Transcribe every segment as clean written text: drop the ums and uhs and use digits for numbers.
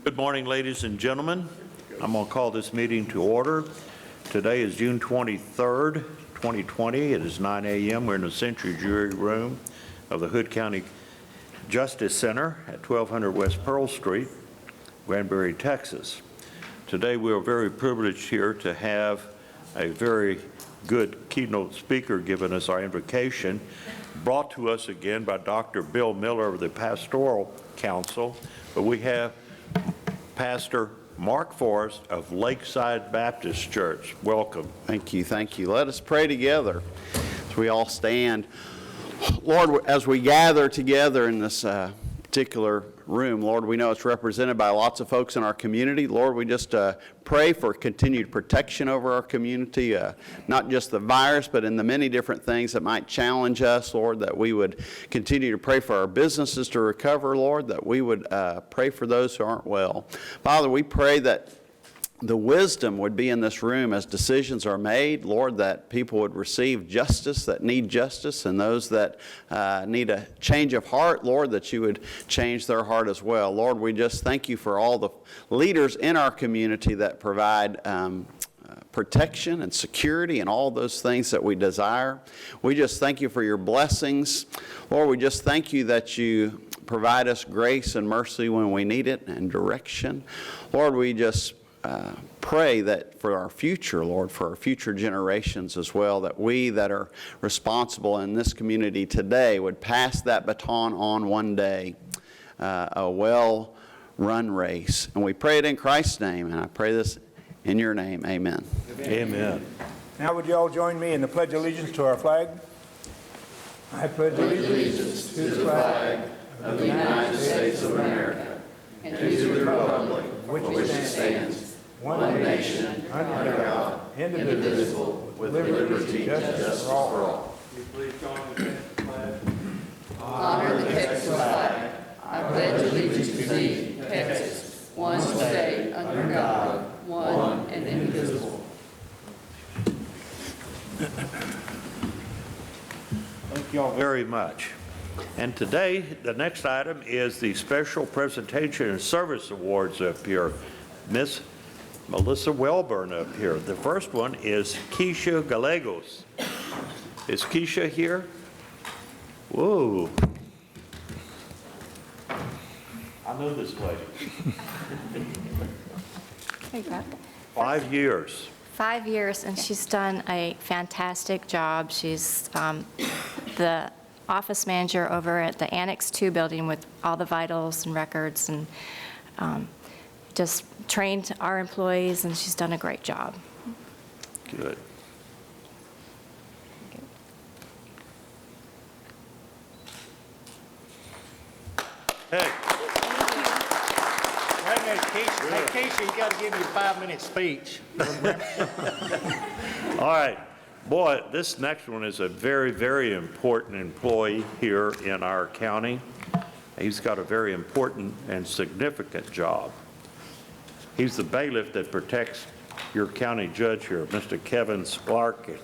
Good morning, ladies and gentlemen. I'm going to call this meeting to order. Today is June 23rd, 2020. It is 9 a.m. We're in the Century Jury Room of the Hood County Justice Center at 1200 West Pearl Street, Granbury, Texas. Today we are very privileged here to have a very good keynote speaker giving us our invocation, brought to us again by Dr. Bill Miller of the Pastoral Council. But we have Pastor Mark Forrest of Lakeside Baptist Church. Welcome. Thank you, thank you. Let us pray together as we all stand. Lord, as we gather together in this particular room, Lord, we know it's represented by lots of folks in our community. Lord, we just pray for continued protection over our community, not just the virus, but in the many different things that might challenge us, Lord, that we would continue to pray for our businesses to recover, Lord, that we would pray for those who aren't well. Father, we pray that the wisdom would be in this room as decisions are made, Lord, that people would receive justice, that need justice, and those that need a change of heart, Lord, that you would change their heart as well. Lord, we just thank you for all the leaders in our community that provide protection and security and all those things that we desire. We just thank you for your blessings. Lord, we just thank you that you provide us grace and mercy when we need it and direction. Lord, we just pray that for our future, Lord, for our future generations as well, that we that are responsible in this community today would pass that baton on one day, a well-run race. And we pray it in Christ's name, and I pray this in your name. Amen. Amen. Now would you all join me in the Pledge of Allegiance to our flag? I pledge allegiance to the flag of the United States of America and to the republic for which it stands, one nation, under God, indivisible, with liberty and justice for all. Please join the flag. Honor the Texas flag. I pledge allegiance to thee, Texas, one state, under God, one and indivisible. Thank you all very much. And today, the next item is the Special Presentation and Service Awards up here. Miss Melissa Welburn up here. The first one is Keisha Gallegos. Is Keisha here? Whoa. I know this lady. There you go. 5 years. 5 years, and she's done a fantastic job. She's the office manager over at the Annex 2 building with all the vitals and records, and just trained our employees, and she's done a great job. Good. Hey. Right there, Keisha. Hey, Keisha, you got to give me a 5-minute speech. All right. Boy, this next one is a very, very important employee here in our county. He's got a very important and significant job. He's the bailiff that protects your county judge here, Mr. Kevin Sklark.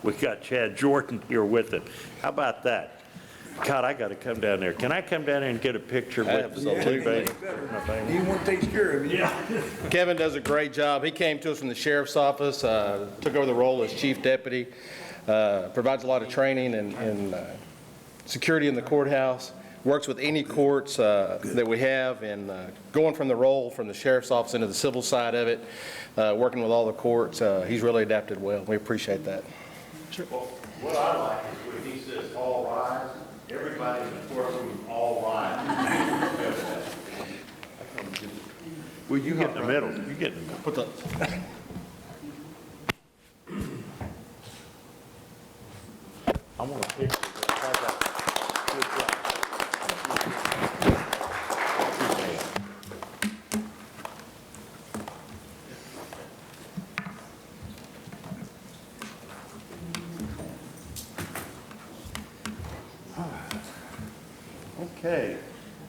We got Chad Jordan here with him. How about that? God, I got to come down there. Can I come down there and get a picture with the two bailiffs? He won't take care of you. Yeah. Kevin does a great job. He came to us from the sheriff's office, took over the role as chief deputy, provides a lot of training and security in the courthouse, works with any courts that we have, and going from the role from the sheriff's office into the civil side of it, working with all the courts. He's really adapted well. We appreciate that. Sure. Well, what I like is when he says all rise, everybody in the courtroom all rise. Well, you get in the middle. You get in the middle. Put the I want a picture. Good job. Okay,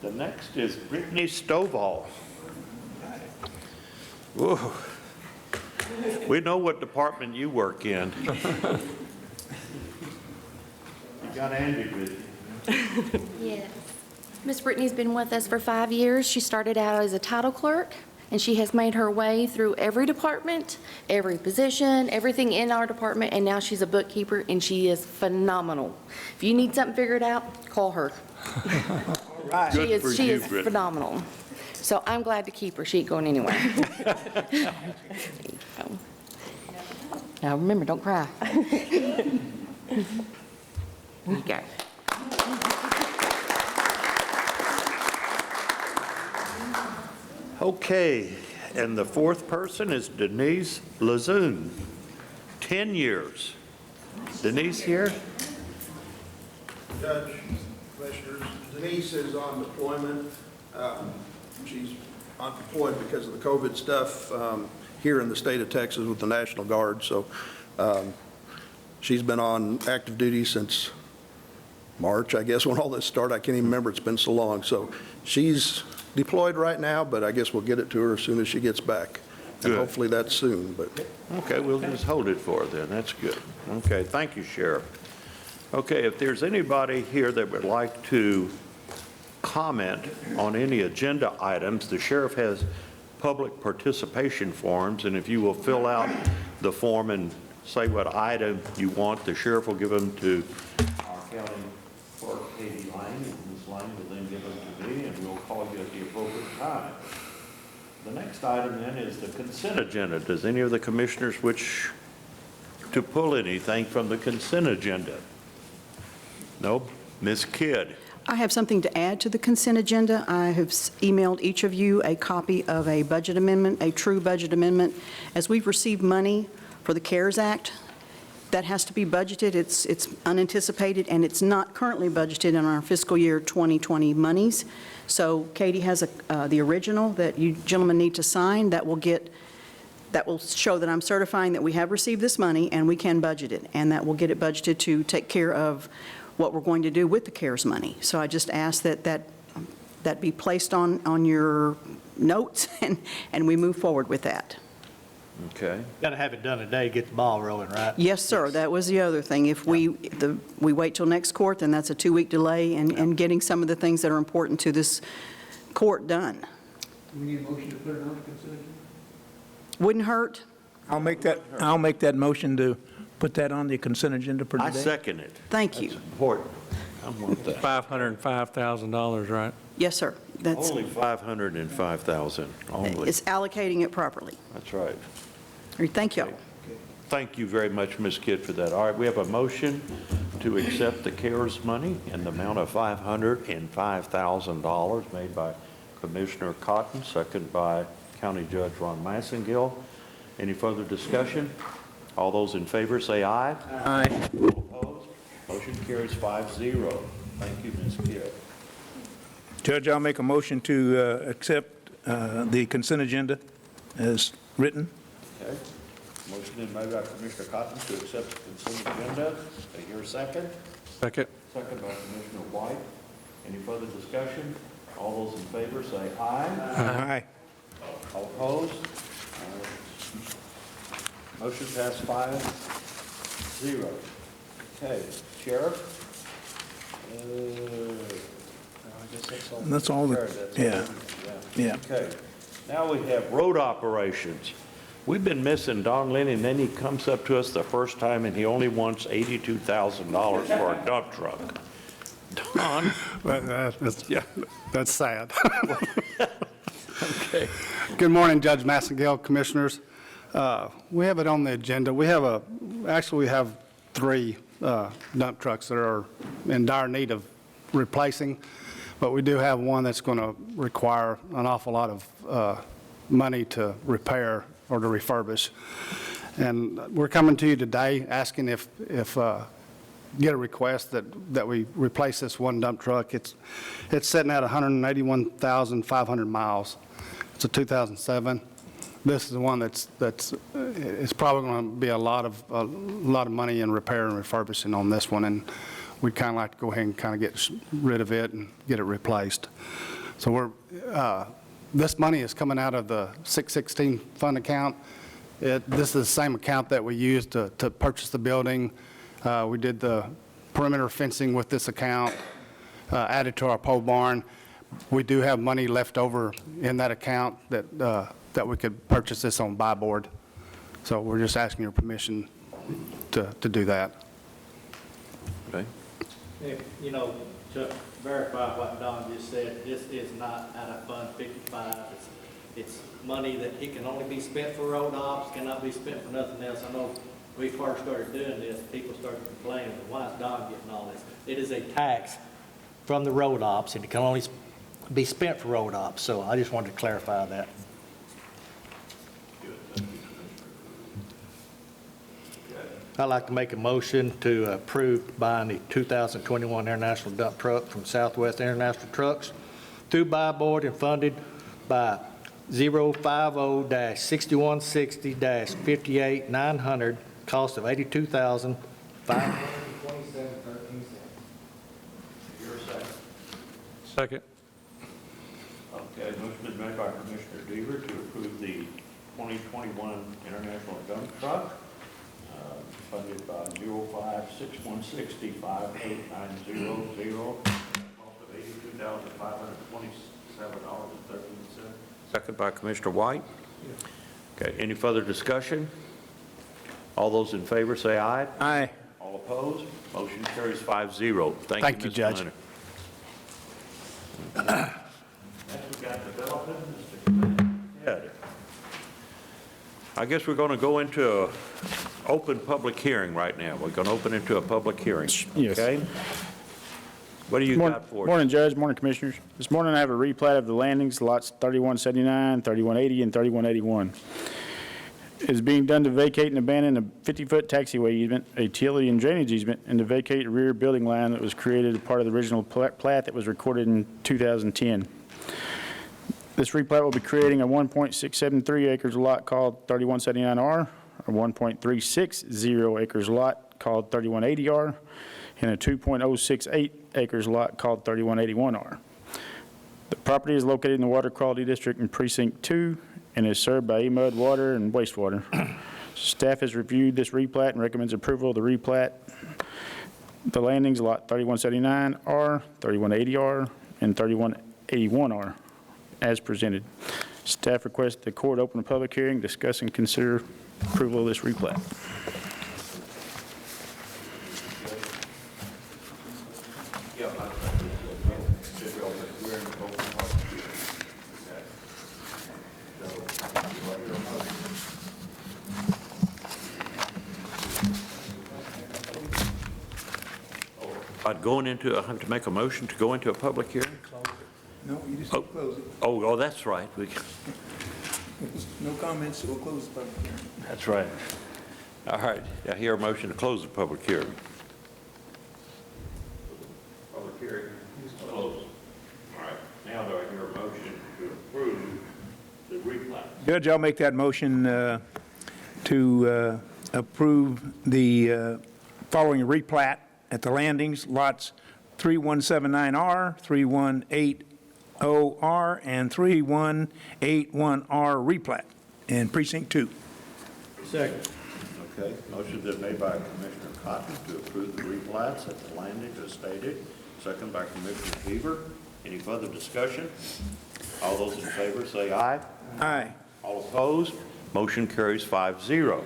the next is Brittany Stovall. Whoa. We know what department you work in. You got Andy with you. Yes. Miss Brittany's been with us for 5 years. She started out as a title clerk, and she has made her way through every department, every position, everything in our department, and now she's a bookkeeper, and she is phenomenal. If you need something figured out, call her. Right. Good for She you, is Brittany. phenomenal. So I'm glad to keep her. She ain't going anywhere. Now, remember, don't cry. There you go. Okay, and the fourth person is Denise Lazoon, 10 years. Denise here? Judge, Commissioners, Denise is on deployment. She's on deployed because of the COVID stuff here in the state of Texas with the National Guard. So she's been on active duty since March, I guess, when all this started. I can't even remember. It's been so long. So she's deployed right now, but I guess we'll get it to her as soon as she gets back. And Good. hopefully that's soon, but. Okay, we'll just hold it for her then. That's good. Okay, thank you, Sheriff. Okay, if there's anybody here that would like to comment on any agenda items, the sheriff has public participation forms, and if you will fill out the form and say what item you want, the sheriff will give them to our county clerk, Katie Lang, and Ms. Lang will then give them to me, and we'll call you at the appropriate time. The next item then is the consent agenda. Does any of the commissioners wish to pull anything from the consent agenda? No? Ms. Kidd? I have something to add to the consent agenda. I have emailed each of you a copy of a budget amendment, a true budget amendment. As we've received money for the CARES Act, that has to be budgeted. It's unanticipated, and it's not currently budgeted in our fiscal year 2020 monies. So Katie has the original that you gentlemen need to sign. That will show that I'm certifying that we have received this money and we can budget it, and that will get it budgeted to take care of what we're going to do with the CARES money. So I just ask that be placed on your notes, and we move forward with that. Okay. Got to have it done today, get the ball rolling, right? Yes, sir, that was the other thing. If we wait till next court, then that's a 2-week delay in getting some of the things that are important to this court done. We need a motion to put it on the consent agenda? Wouldn't hurt. I'll make that motion to put that on the consent agenda for I today. second it. Thank you. That's important. I want that. $505,000, right? Yes, sir. That's, Only $505,000, only. it's allocating it properly. That's right. Thank you all. Thank you very much, Ms. Kidd, for that. All right, we have a motion to accept the CARES money in the amount of $505,000 made by Commissioner Cotton, second by County Judge Ron Massengill. Any further discussion? All those in favor say aye. Aye. All opposed? Motion carries 5-0. Thank you, Ms. Kidd. Judge, I'll make a motion to accept the consent agenda as written. Okay. Motion been made by Commissioner Cotton to accept the consent agenda. I hear a second. Second. Second by Commissioner White. Any further discussion? All those in favor say aye. Aye. All opposed? Motion passed 5-0. Okay, Sheriff? I guess That's all Sheriff, that's all. yeah. Okay, now we have road operations. We've been missing Don Lenny, and then he comes up to us the first time, and he only wants $82,000 for a dump truck. Don? That's sad. Okay. Good morning, Judge Massengill, Commissioners. We have it on the agenda. We have 3 dump trucks that are in dire need of replacing, but we do have one that's going to require an awful lot of money to repair or to refurbish. And we're coming to you today asking if get a request that we replace this one dump truck. It's sitting at 181,500 miles. It's a 2007. This is the one it's probably going to be a lot of money in repair and refurbishing on this one, and we'd kind of like to go ahead and kind of get rid of it and get it replaced. So this money is coming out of the 616 fund account. This is the same account that we used to purchase the building. We did the perimeter fencing with this account. added to our pole barn. We do have money left over in that account that we could purchase this on buy board. So we're just asking your permission to do that. Okay. You know, to verify what Don just said, this is not out of Fund 55. It's money that it can only be spent for road ops, cannot be spent for nothing else. I know when we first started doing this, people started complaining, why is Don getting all this? It is a tax from the road ops, and it can only be spent for road ops. So I just wanted to clarify that. I'd like to make a motion to approve buying the 2021 International dump truck from Southwest International Trucks through buy board and funded by 050-6160-58-900, cost of $82,527.13. Second. Okay, motion is made by Commissioner Deaver to approve the 2021 International dump truck, funded by 05616058900, cost of $82,527.13. Second by Commissioner White. Okay, any further discussion? All those in favor say aye. Aye. All opposed? Motion carries 5-0. Thank you, Mr. Judge. Leonard. Next, we got development, Mr. Head. I guess we're going to go into an open public hearing right now. We're going to open into a public hearing. Yes. Okay? What do you got for us? Morning, Judge, morning, Commissioners. This morning I have a replat of the landings, lots 3179, 3180, and 3181. It is being done to vacate and abandon a 50-foot taxiway easement, a utility and drainage easement, and to vacate a rear building line that was created as part of the original plat that was recorded in 2010. This replat will be creating a 1.673 acres lot called 3179R, a 1.360 acres lot called 3180R, and a 2.068 acres lot called 3181R. The property is located in the Water Quality District in Precinct 2 and is served by EMUD water and wastewater. Staff has reviewed this replat and recommends approval of the replat. The landings, lot 3179R, 3180R, and 3181R, as presented. Staff requests the court open a public hearing, discuss and consider approval of this replat. I have to make a motion to go into a public hearing? No, you just close it. Oh, that's right. No comments, so we'll close the public hearing. That's right. All right, I hear a motion to close the public hearing. Public hearing is closed. All right, now do I hear a motion to approve the replat? Judge, I'll make that motion to approve the following replat at the landings, lots 3179R, 3180R, and 3181R replat in Precinct 2. Second. Okay, motion been made by Commissioner Cotton to approve the replats at the landing as stated, second by Commissioner Deaver. Any further discussion? All those in favor say aye. Aye. All opposed? Motion carries 5-0. All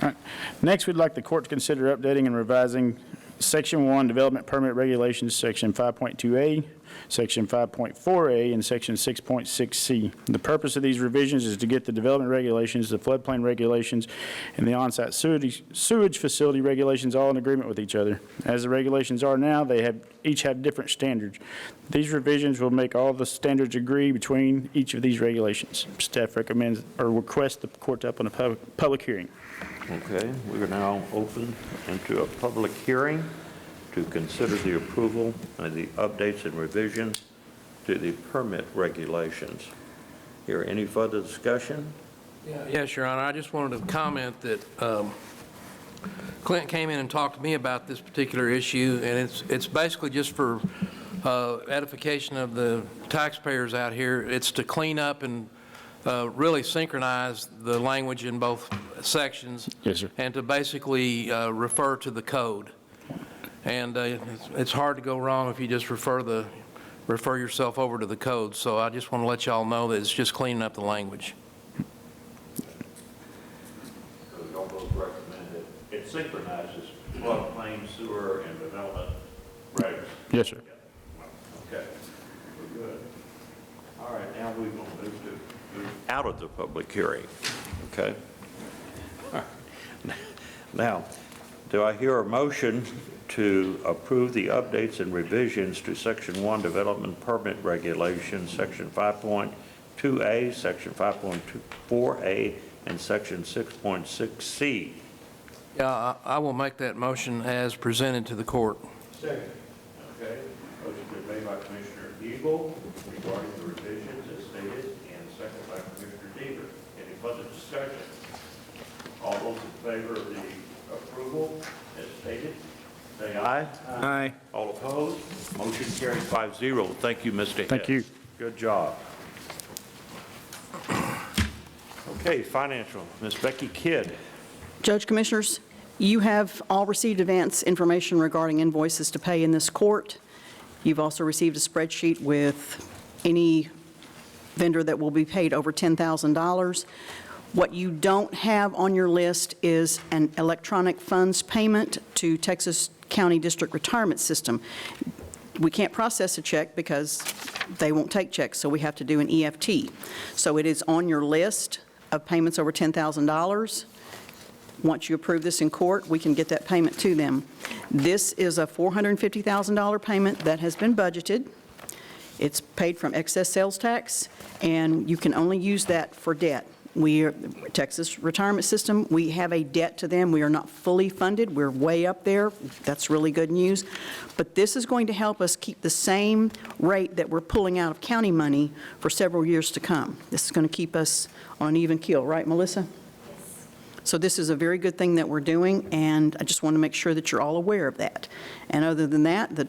right. Next, we'd like the court to consider updating and revising Section 1 Development Permit Regulations, Section 5.2A, Section 5.4A, and Section 6.6C. The purpose of these revisions is to get the development regulations, the floodplain regulations, and the on-site sewage facility regulations all in agreement with each other. As the regulations are now, they each have different standards. These revisions will make all the standards agree between each of these regulations. Staff recommends or requests the court to open a public hearing. Okay, we are now open into a public hearing to consider the approval of the updates and revisions to the permit regulations. Here, any further discussion? Yes, Your Honor. I just wanted to comment that Clint came in and talked to me about this particular issue, and it's basically just for edification of the taxpayers out here. It's to clean up and really synchronize the language in both sections. Yes, sir. And to basically refer to the code. And it's hard to go wrong if you just refer yourself over to the code. So I just want to let y'all know that it's just cleaning up the language. So y'all both recommend that it synchronizes floodplain, sewer, and development regs. Yes, sir. Okay, we're good. All right, now we're going to move out of the public hearing, okay? All right. Now, do I hear a motion to approve the updates and revisions to Section 1 Development Permit Regulations, Section 5.2A, Section 5.4A, and Section 6.6C? Yeah, I will make that motion as presented to the court. Second. Okay, motion been made by Commissioner Eagle regarding the revisions as stated, and second by Commissioner Deaver. Any further discussion? All those in favor of the approval as stated, say aye. Aye. All opposed? Motion carries 5-0. Thank you, Mr. Hess. Thank you. Good job. Okay, financial, Ms. Becky Kidd. Judge, Commissioners, you have all received advance information regarding invoices to pay in this court. You've also received a spreadsheet with any vendor that will be paid over $10,000. What you don't have on your list is an electronic funds payment to Texas County District Retirement System. We can't process a check because they won't take checks, so we have to do an EFT. So it is on your list of payments over $10,000. Once you approve this in court, we can get that payment to them. This is a $450,000 payment that has been budgeted. It's paid from excess sales tax, and you can only use that for debt. We are, Texas Retirement System, we have a debt to them. We are not fully funded. We're way up there. That's really good news. But this is going to help us keep the same rate that we're pulling out of county money for several years to come. This is going to keep us on an even keel, right, Melissa? So this is a very good thing that we're doing, and I just want to make sure that you're all aware of that. And other than that, the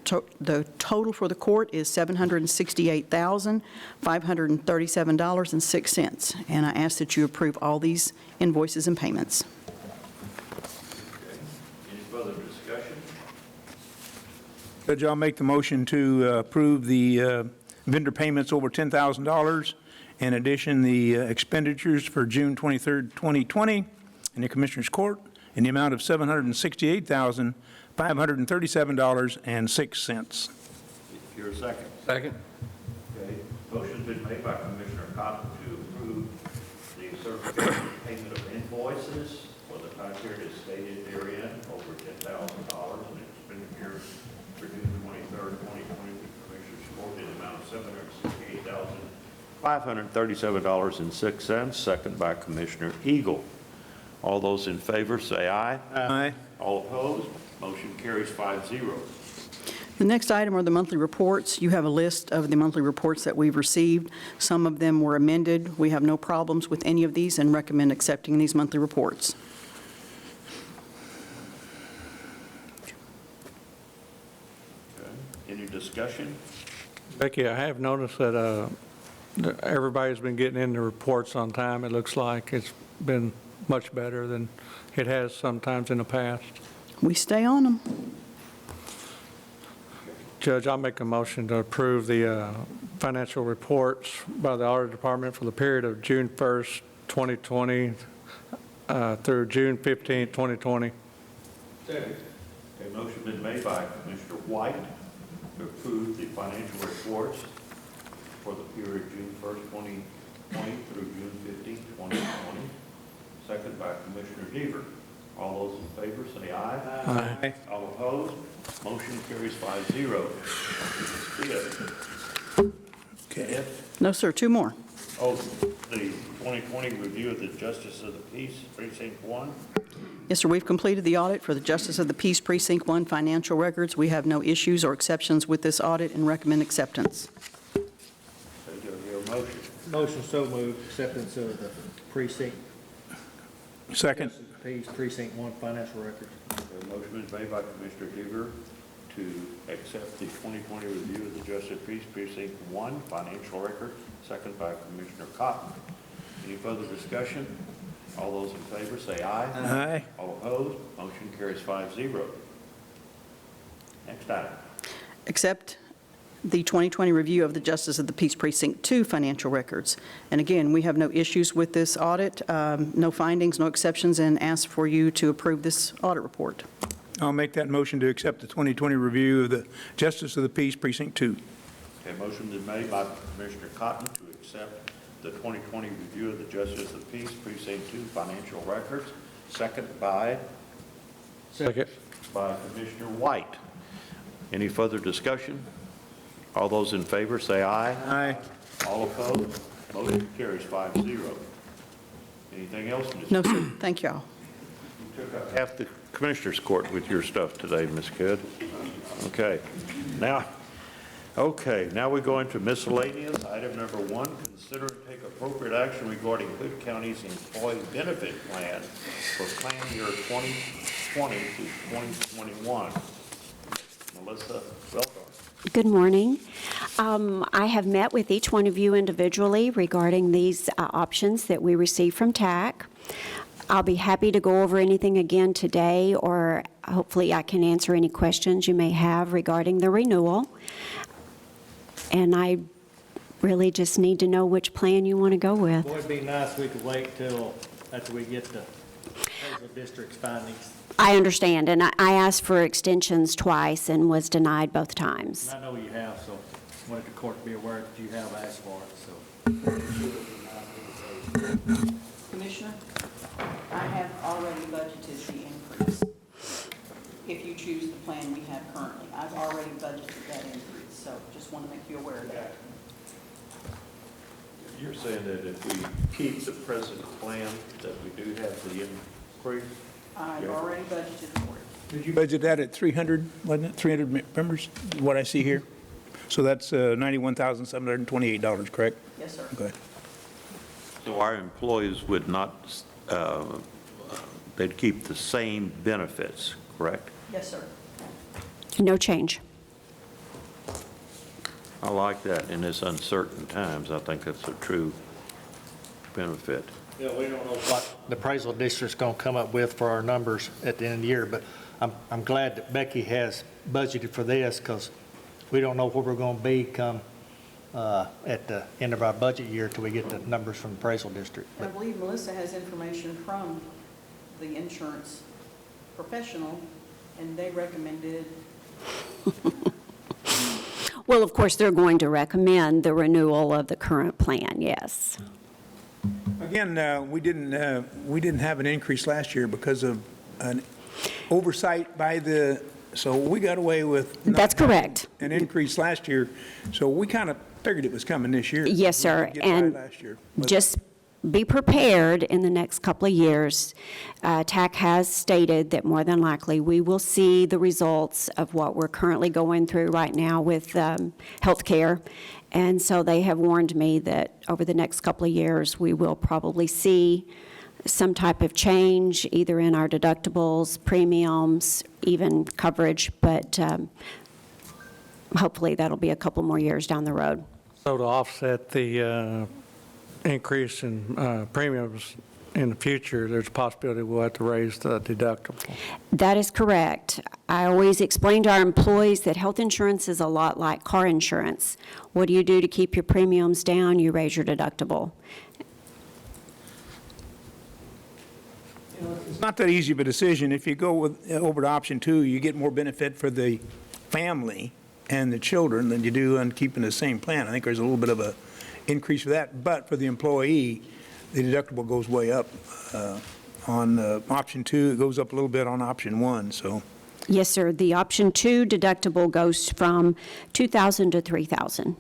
total for the court is $768,537.06. And I ask that you approve all these invoices and payments. Any further discussion? Judge, I'll make the motion to approve the vendor payments over $10,000. In addition, the expenditures for June 23rd, 2020 in the Commissioner's Court in the amount of $768,537.06. Your second. Second. Okay, motion's been made by Commissioner Cotton to approve the certification payment of invoices for the time period as stated therein over $10,000 in expenditures for June 23rd, 2020 to Commissioner's Court in the amount of $768,537.06, second by Commissioner Eagle. All those in favor say aye. Aye. All opposed? Motion carries 5-0. The next item are the monthly reports. You have a list of the monthly reports that we've received. Some of them were amended. We have no problems with any of these and recommend accepting these monthly reports. Okay. Any discussion? Becky, I have noticed that everybody's been getting in the reports on time. It looks like it's been much better than it has sometimes in the past. We stay on them. Judge, I'll make a motion to approve the financial reports by the Audit Department for the period of June 1st, 2020 through June 15th, 2020. Second. Okay, motion been made by Commissioner White to approve the financial reports for the period June 1st, 2020 through June 15th, 2020. Second by Commissioner Deaver. All those in favor say aye. Aye. All opposed? Motion carries 5-0. Okay. No, sir, two more. Oh, the 2020 review of the Justice of the Peace, Precinct 1. Yes, sir, we've completed the audit for the Justice of the Peace Precinct 1 financial records. We have no issues or exceptions with this audit and recommend acceptance. So do I hear a motion? Motion so moved, acceptance of the precinct. Second. Peace, Precinct 1 financial records. The motion is made by Commissioner Deaver to accept the 2020 review of the Justice of the Peace Precinct 1 financial record, second by Commissioner Cotton. Any further discussion? All those in favor say aye. Aye. All opposed? Motion carries 5-0. Next item. Accept the 2020 review of the Justice of the Peace Precinct 2 financial records. And again, we have no issues with this audit, no findings, no exceptions, and ask for you to approve this audit report. I'll make that motion to accept the 2020 review of the Justice of the Peace Precinct 2. Okay, motion is made by Commissioner Cotton to accept the 2020 review of the Justice of the Peace Precinct 2 financial records. Second by Commissioner White. Any further discussion? All those in favor say aye. Aye. All opposed? Motion carries 5-0. Anything else? Ms. No, sir. Thank you all. You took up half the Commissioners Court with your stuff today, Ms. Kidd. Okay. Now we go into miscellaneous. Item number 1, consider and take appropriate action regarding Hood County's employee benefit plan for plan year 2020 to 2021. Melissa, welcome. Good morning. I have met with each one of you individually regarding these options that we received from TAC. I'll be happy to go over anything again today, or hopefully I can answer any questions you may have regarding the renewal. And I really just need to know which plan you want to go with. Boy, it'd be nice if we could wait till after we get the Hazel District's findings. I understand, and I asked for extensions twice and was denied both times. And I know you have, so I wanted the court to be aware that you have asked for it, so. Commissioner, I have already budgeted the increase. If you choose the plan we have currently, I've already budgeted that increase, so just want to make you aware of that. You're saying that if we keep the present plan, that we do have the increase? I've already budgeted for it. Did you budget that at 300, wasn't it? 300 members, what I see here? So that's $91,728, correct? Yes, sir. Okay. So our employees would not, they'd keep the same benefits, correct? Yes, sir. No change. I like that in this uncertain times. I think that's a true benefit. Yeah, we don't know what the appraisal district's going to come up with for our numbers at the end of the year, but I'm glad that Becky has budgeted for this, because we don't know where we're going to be come at the end of our budget year till we get the numbers from the appraisal district. I believe Melissa has information from the insurance professional, and they recommended. Well, of course, they're going to recommend the renewal of the current plan, yes. Again, we didn't have an increase last year because of an oversight by the, so we got away with. That's correct. An increase last year, so we kind of figured it was coming this year. Yes, sir. We didn't get by And last year. just be prepared in the next couple of years. TAC has stated that more than likely we will see the results of what we're currently going through right now with healthcare. And so they have warned me that over the next couple of years, we will probably see some type of change, either in our deductibles, premiums, even coverage, but hopefully that'll be a couple more years down the road. So to offset the increase in premiums in the future, there's a possibility we'll have to raise the deductible. That is correct. I always explain to our employees that health insurance is a lot like car insurance. What do you do to keep your premiums down? You raise your deductible. It's not that easy of a decision. If you go with, over to option 2, you get more benefit for the family and the children than you do on keeping the same plan. I think there's a little bit of a increase for that, but for the employee, the deductible goes way up. On option 2, it goes up a little bit on option 1, so. Yes, sir. The option 2 deductible goes from $2,000 to $3,000.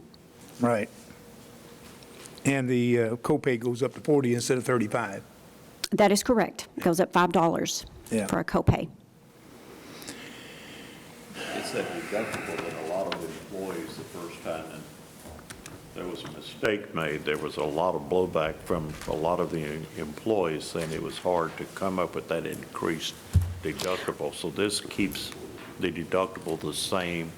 Right. And the copay goes up to $40 instead of $35. That is correct. It goes up $5 Yeah. for a copay. It's that deductible that a lot of employees the first time, and there was a mistake made. There was a lot of blowback from a lot of the employees saying it was hard to come up with that increased deductible. So this keeps the deductible the same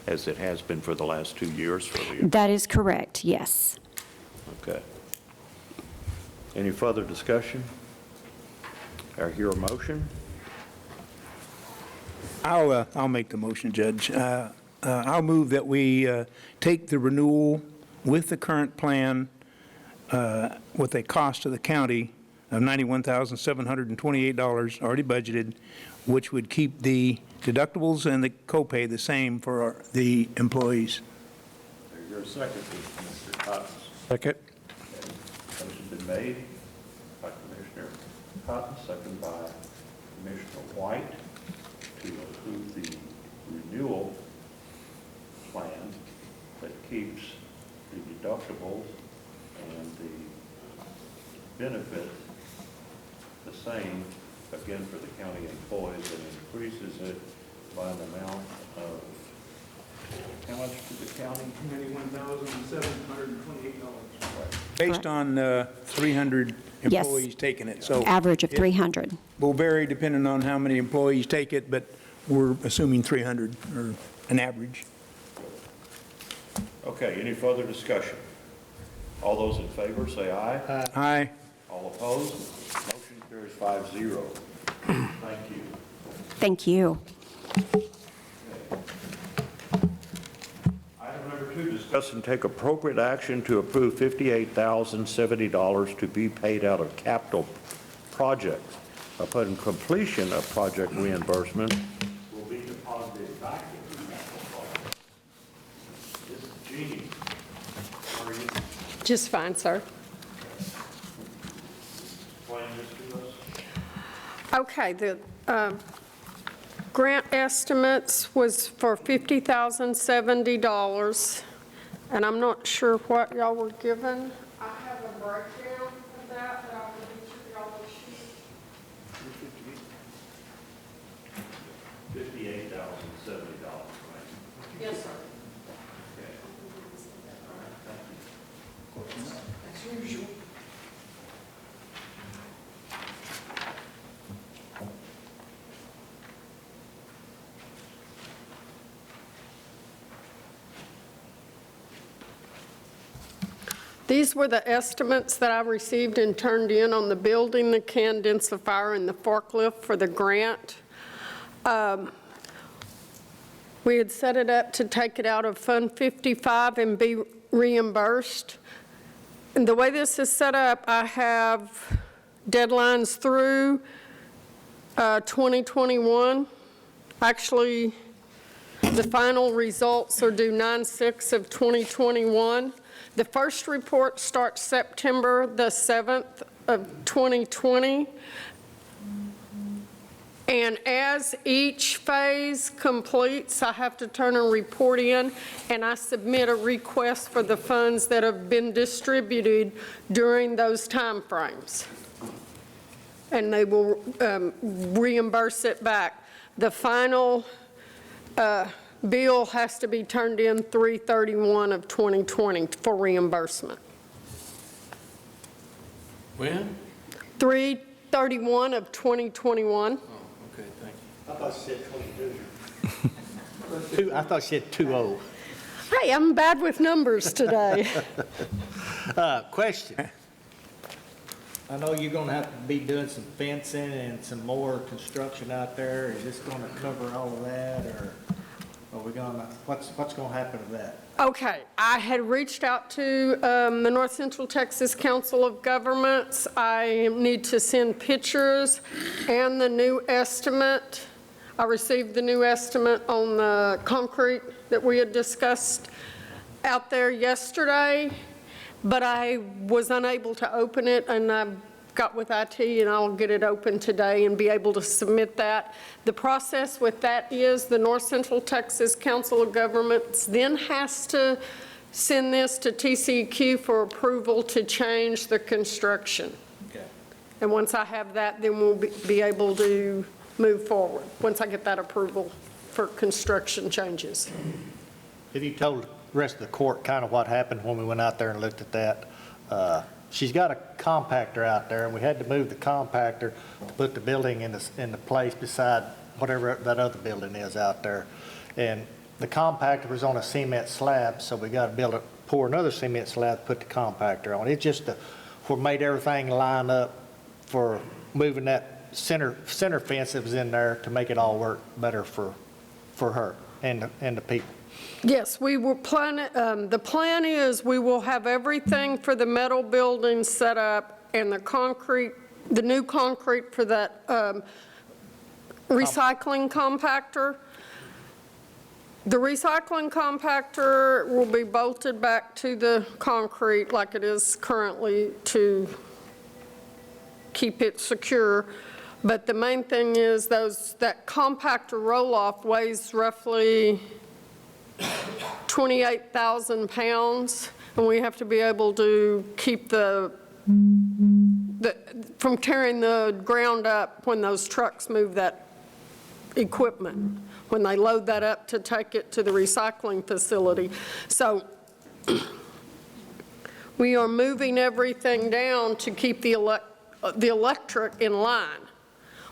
as it has been for the last 2 years for the. That is correct, yes. Okay. Any further discussion? I hear a motion. I'll make the motion, Judge. I'll move that we take the renewal with the current plan with a cost to the county of $91,728 already budgeted, which would keep the deductibles and the copay the same for the employees. There's your second, Mr. Cotton. Second. Motion's been made by Commissioner Cotton, second by Commissioner White, to approve the renewal plan that keeps the deductibles and the benefits the same, again, for the county employees, and increases it by an amount of, how much to the county? $91,728. Based on 300 Yes. employees taking it. So Average of it 300. will vary depending on how many employees take it, but we're assuming 300 or an average. Okay, any further discussion? All those in favor, say aye. Aye. All opposed? Motion carries 5-0. Thank you. Thank you. Item number 2, discuss and take appropriate action to approve $58,070 to be paid out of capital projects. Upon completion of project reimbursement, will be deposited back into capital projects. This is Jeannie. How are you? Just fine, sir. Explain this to us. Okay, the grant estimates was for $50,070, and I'm not sure what y'all were given. I have a breakdown of that, but I'll give each of y'all a sheet. $58,070, right? Yes, sir. Okay. As usual. These were the estimates that I received and turned in on the building, the condensifier, and the forklift for the grant. We had set it up to take it out of Fund 55 and be reimbursed. And the way this is set up, I have deadlines through 2021. Actually, the final results are due 9/6 of 2021. The first report starts September the 7th of 2020. And as each phase completes, I have to turn a report in, and I submit a request for the funds that have been distributed during those timeframes. And they will reimburse it back. The final bill has to be turned in 3/31 of 2020 for reimbursement. When? 3/31 of 2021. Okay, thank you. I thought she said 22. I thought she said 20. Hey, I'm bad with numbers today. Question. I know you're gonna have to be doing some fencing and some more construction out there. Is this gonna cover all of that, or are we gonna, what's gonna happen to that? Okay, I had reached out to the North Central Texas Council of Governments. I need to send pictures and the new estimate. I received the new estimate on the concrete that we had discussed out there yesterday, but I was unable to open it, and I got with IT, and I'll get it open today and be able to submit that. The process with that is the North Central Texas Council of Governments then has to send this to TCEQ for approval to change the construction. Okay. And once I have that, then we'll be able to move forward, once I get that approval for construction changes. Have you told the rest of the court kind of what happened when we went out there and looked at that? She's got a compactor out there, and we had to move the compactor to put the building in the place beside whatever that other building is out there. And the compactor was on a cement slab, so we got to pour another cement slab to put the compactor on. It just made everything line up for moving that center fence that was in there to make it all work better for her and the people. Yes, we were planning, the plan is we will have everything for the metal building set up and the concrete, the new concrete for that recycling compactor. The recycling compactor will be bolted back to the concrete like it is currently to keep it secure. But the main thing is that compactor roll-off weighs roughly 28,000 pounds, and we have to be able to keep from tearing the ground up when those trucks move that equipment, when they load that up to take it to the recycling facility. So we are moving everything down to keep the electric in line.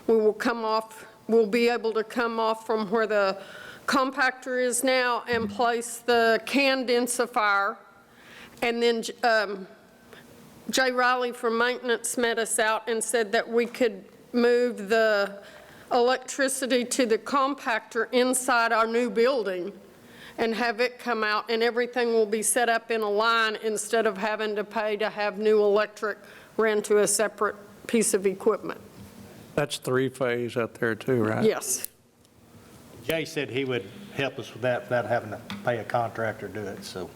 We will come off, we'll be able to come off from where the compactor is now and place the can densifier. And then Jay Riley from maintenance met us out and said that we could move the electricity to the compactor inside our new building and have it come out, and everything will be set up in a line instead of having to pay to have new electric ran to a separate piece of equipment. That's three-phase out there too, right? Yes. Jay said he would help us with that without having to pay a contractor to do it, so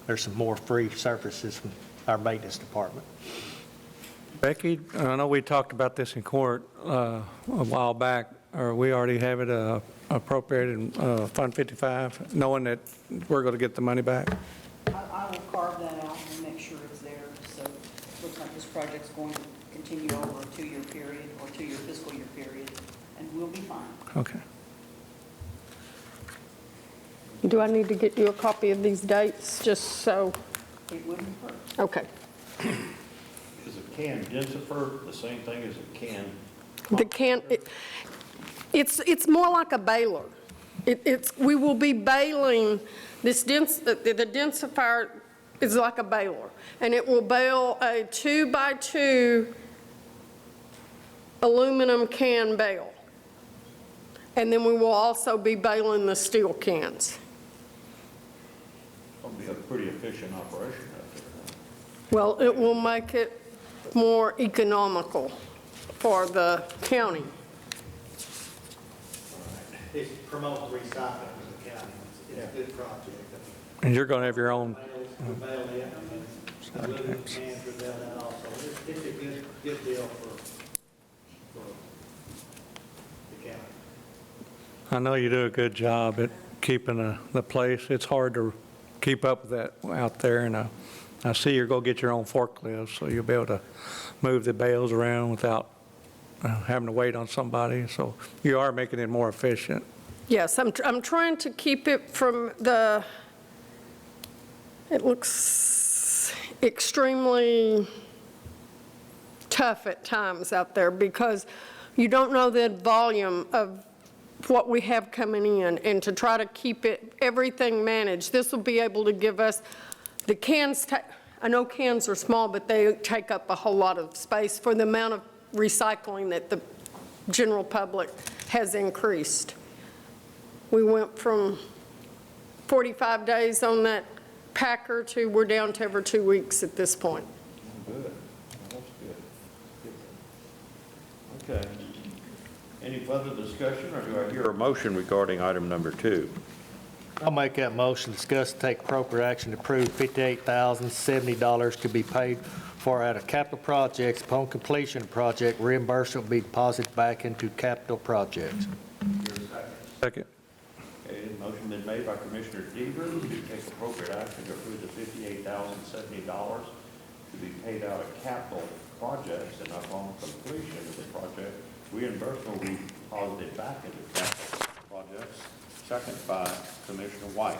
there's some more free services from our maintenance department. Becky, I know we talked about this in court a while back. Or we already have it appropriated in Fund 55, knowing that we're going to get the money back? I will carve that out and make sure it's there. So it looks like this project's going to continue over a 2-year period or 2-year fiscal year period, and we'll be fine. Okay. Do I need to get you a copy of these dates, just so? It wouldn't hurt. Okay. Is a can densifer the same thing as a can? The can, it's more like a baler. We will be baling this the densifier is like a baler, and it will bale a 2x2 aluminum can bale. And then we will also be baling the steel cans. It'll be a pretty efficient operation out there. Well, it will make it more economical for the county. It promotes recycling in the county. It's a good project. And you're going to have your own. We bail it, and aluminum cans, we bail that also. It's a good deal for the county. I know you do a good job at keeping the place. It's hard to keep up with that out there, and I see you're going to get your own forklift, so you'll be able to move the bales around without having to wait on somebody. So you are making it more efficient. Yes, I'm trying to keep it from it looks extremely tough at times out there because you don't know the volume of what we have coming in, and to try to keep everything managed. This will be able to give us the cans. I know cans are small, but they take up a whole lot of space for the amount of recycling that the general public has increased. We went from 45 days on that packer to we're down to every 2 weeks at this point. Good. That's good. Okay. Any further discussion, or do I hear a motion regarding item number 2? I'll make that motion, discuss and take appropriate action to approve $58,070 to be paid for out of capital projects. Upon completion of project, reimbursement will be deposited back into capital projects. Second. Okay, motion been made by Commissioner Deaver to take appropriate action to approve the $58,070 to be paid out of capital projects, and upon completion of the project, reimbursement will be deposited back into capital projects. Second by Commissioner White.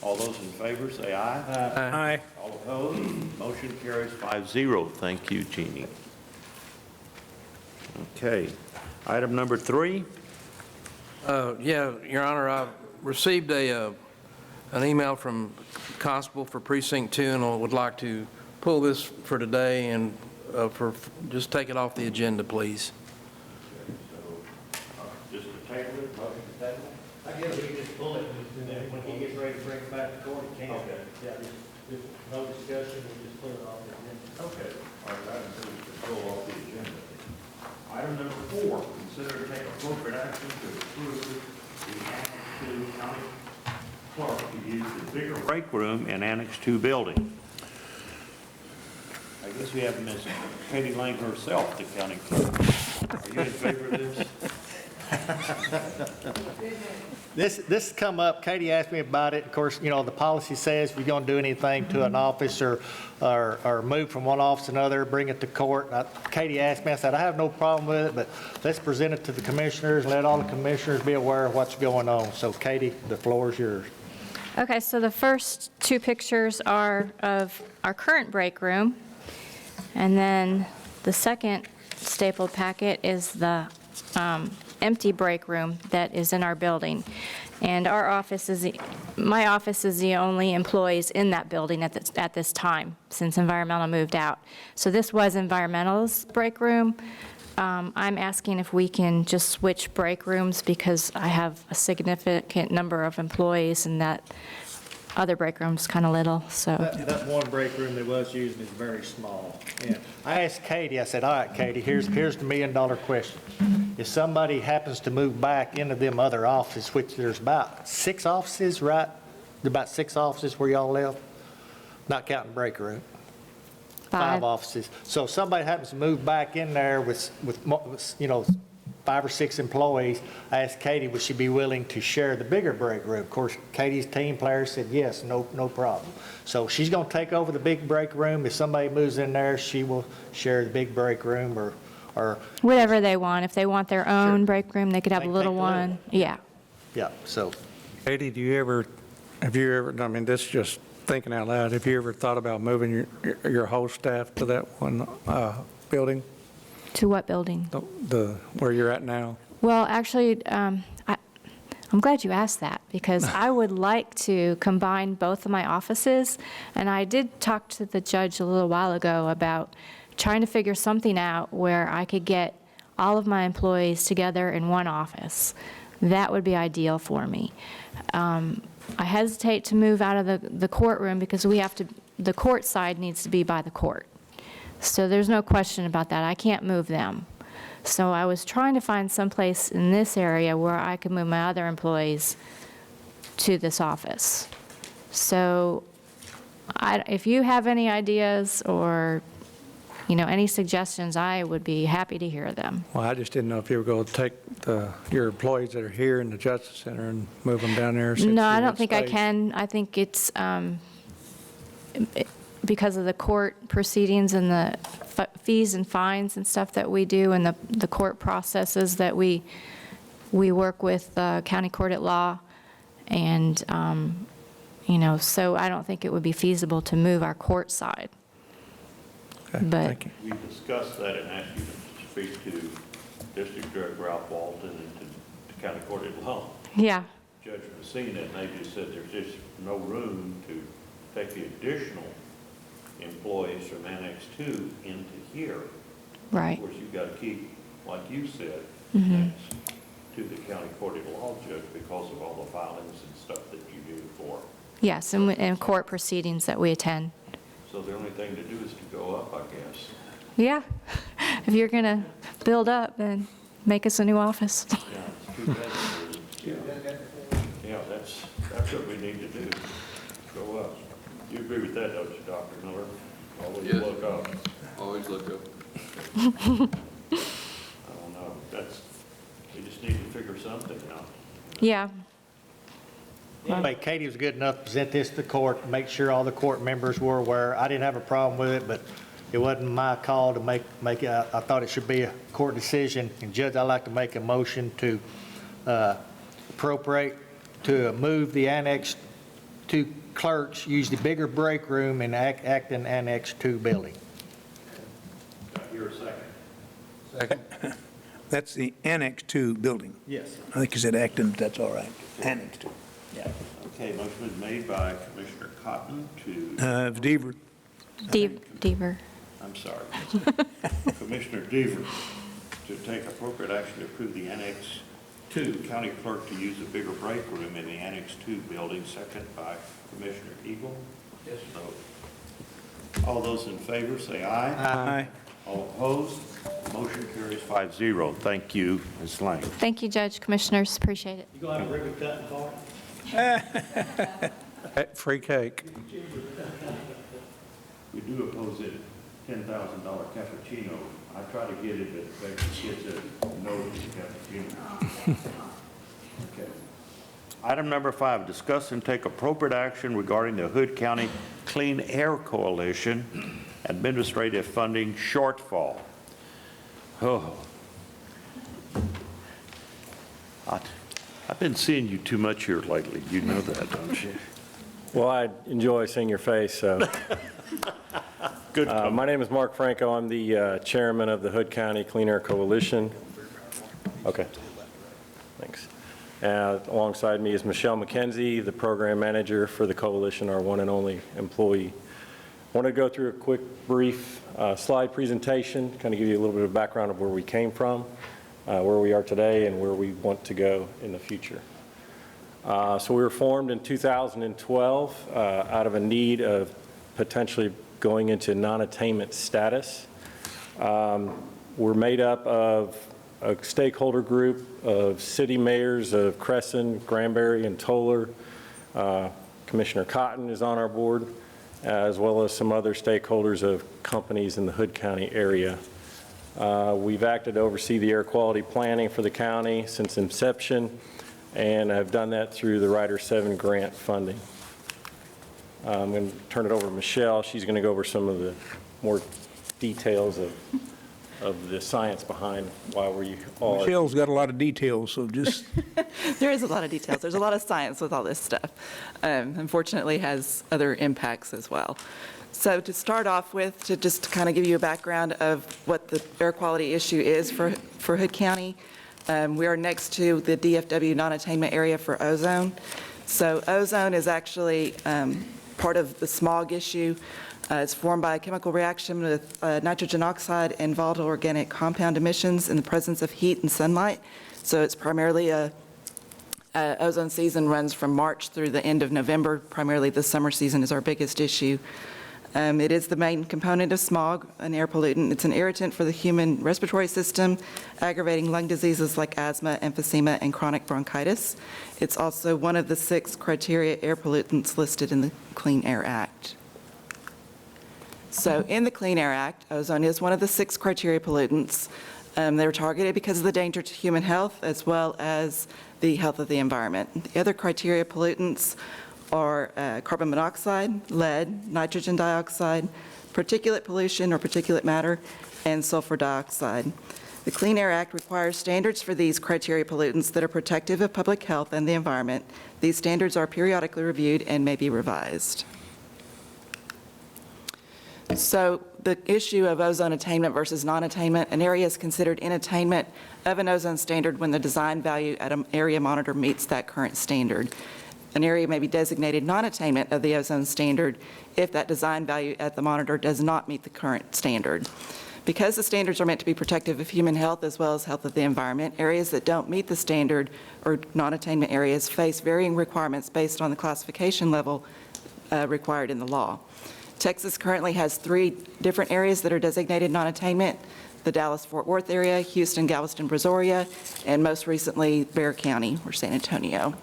All those in favor say aye. Aye. All opposed? Motion carries 5-0. Thank you, Jeannie. Okay. Item number 3. Yeah, Your Honor, I received an email from Constable for Precinct 2, and I would like to pull this for today and just take it off the agenda, please. Just to table it, motion to table? I guess we can just pull it, and then when he gets ready to bring it back to court, he can. Okay. Yeah, just no discussion, we just pull it off the agenda. Okay. All right, item 2 is to pull off the agenda. Item number 4, consider to take appropriate action to approve the Annex 2 county clerk to use the bigger break room in Annex 2 building. I guess we have Ms. Katie Lang herself, the county clerk. Are you in favor of this? This come up, Katie asked me about it. Of course, you know, the policy says if you're going to do anything to an office or move from one office to another, bring it to court. Katie asked me, I said, I have no problem with it, but let's present it to the commissioners, let all the commissioners be aware of what's going on. So Katie, the floor is yours. Okay, so the first 2 pictures are of our current break room, and then the second stapled packet is the empty break room that is in our building. And our office is, my office is the only employees in that building at this time, since environmental moved out. So this was environmental's break room. I'm asking if we can just switch break rooms because I have a significant number of employees and that other break room's kind of little, so. That one break room that was used is very small. Yeah. I asked Katie, I said, all right, Katie, here's the $1 million question. If somebody happens to move back into them other offices, which there's about 6 offices, right? There's about 6 offices where y'all live, not counting break room. 5 offices. So if somebody happens to move back in there with you know, 5 or 6 employees, I asked Katie, would she be willing to share the bigger break room? Of course, Katie's team player said, yes, no problem. So she's going to take over the big break room. If somebody moves in there, she will share the big break room or whatever they want. If they want their own break room, they could have a little one. Yeah. Yeah, so. Katie, have you ever, I mean, this is just thinking out loud, have you ever thought about moving your whole staff to that one building? To what building? The where you're at now? Well, actually, I'm glad you asked that because I would like to combine both of my offices. And I did talk to the judge a little while ago about trying to figure something out where I could get all of my employees together in one office. That would be ideal for me. I hesitate to move out of the courtroom because the court side needs to be by the court. So there's no question about that. I can't move them. So I was trying to find some place in this area where I could move my other employees to this office. So if you have any ideas or, you know, any suggestions, I would be happy to hear them. Well, I just didn't know if you were going to take your employees that are here in the Justice Center and move them down there. No, I don't think I can. I think it's because of the court proceedings and the fees and fines and stuff that we do and the court processes that we work with county court at law. And, you know, so I don't think it would be feasible to move our court side. Okay, but thank you. We discussed that and asked you to speak to District Judge Ralph Walton and to County Court at Law. Yeah. Judge Messina, and they just said there's just no room to take the additional employees from Annex 2 into here. Right. Of course, you've got to keep, like you said, Mhm. to the County Court of Law judge because of all the filings and stuff that you do for. Yes, and court proceedings that we attend. So the only thing to do is to go up, I guess. Yeah. If you're going to build up, then make us a new office. Yeah, it's too bad. Yeah, that's what we need to do, go up. You agree with that, don't you, Dr. Miller? Always look up. Always look up. I don't know, we just need to figure something out. Yeah. Anyway, Katie was good enough to present this to the court, make sure all the court members were aware. I didn't have a problem with it, but it wasn't my call to make it. I thought it should be a court decision. And Judge, I'd like to make a motion to appropriate to move the Annex 2 clerks, use the bigger break room in Acton Annex 2 building. You're a second. Second. That's the Annex 2 building. Yes. I think you said Acton, but that's all right. Annex 2. Yeah. Okay, motion was made by Commissioner Cotton to. Deaver. Deaver. I'm sorry. Commissioner Deaver to take appropriate action to approve the Annex 2, county clerk to use a bigger break room in the Annex 2 building, second by Commissioner Eagle. Yes. Vote. All those in favor say aye. Aye. All opposed? Motion carries 5-0. Thank you, Ms. Lang. Thank you, Judge, Commissioners, appreciate it. You gonna have a ribbon cutting party? Free cake. We do oppose it $10,000 cappuccino. I try to get it, but Becky gets a no to the cappuccino. Okay. Item number 5, discuss and take appropriate action regarding the Hood County Clean Air Coalition administrative funding shortfall. Oh. I've been seeing you too much here lately. You know that, don't you? Well, I enjoy seeing your face, so. Good. My name is Mark Franco. I'm the chairman of the Hood County Clean Air Coalition. Okay. Thanks. Alongside me is Michelle McKenzie, the program manager for the coalition, our one and only employee. I want to go through a quick, brief slide presentation, kind of give you a little bit of background of where we came from, where we are today, and where we want to go in the future. So we were formed in 2012 out of a need of potentially going into non-attainment status. We're made up of a stakeholder group of city mayors of Crescent, Granbury, and Toller. Commissioner Cotton is on our board, as well as some other stakeholders of companies in the Hood County area. We've acted to oversee the air quality planning for the county since inception, and have done that through the Rider 7 grant funding. I'm going to turn it over to Michelle. She's going to go over some of the more details of the science behind why we all. Michelle's got a lot of details, so just. There is a lot of details. There's a lot of science with all this stuff. Unfortunately, it has other impacts as well. So to start off with, to just kind of give you a background of what the air quality issue is for Hood County, we are next to the DFW non-attainment area for Ozone. So Ozone is actually part of the smog issue. It's formed by a chemical reaction with nitrogen oxide and volatile organic compound emissions in the presence of heat and sunlight. So it's primarily ozone season runs from March through the end of November. Primarily the summer season is our biggest issue. It is the main component of smog, an air pollutant. It's an irritant for the human respiratory system, aggravating lung diseases like asthma, emphysema, and chronic bronchitis. It's also one of the 6 criteria air pollutants listed in the Clean Air Act. So in the Clean Air Act, ozone is one of the 6 criteria pollutants. They're targeted because of the danger to human health as well as the health of the environment. The other criteria pollutants are carbon monoxide, lead, nitrogen dioxide, particulate pollution or particulate matter, and sulfur dioxide. The Clean Air Act requires standards for these criteria pollutants that are protective of public health and the environment. These standards are periodically reviewed and may be revised. So the issue of ozone attainment versus non-attainment, an area is considered in attainment of an ozone standard when the design value at an area monitor meets that current standard. An area may be designated non-attainment of the ozone standard if that design value at the monitor does not meet the current standard. Because the standards are meant to be protective of human health as well as health of the environment, areas that don't meet the standard or non-attainment areas face varying requirements based on the classification level required in the law. Texas currently has 3 different areas that are designated non-attainment: the Dallas-Fort Worth area, Houston, Galveston, Brazoria, and most recently Bexar County or San Antonio.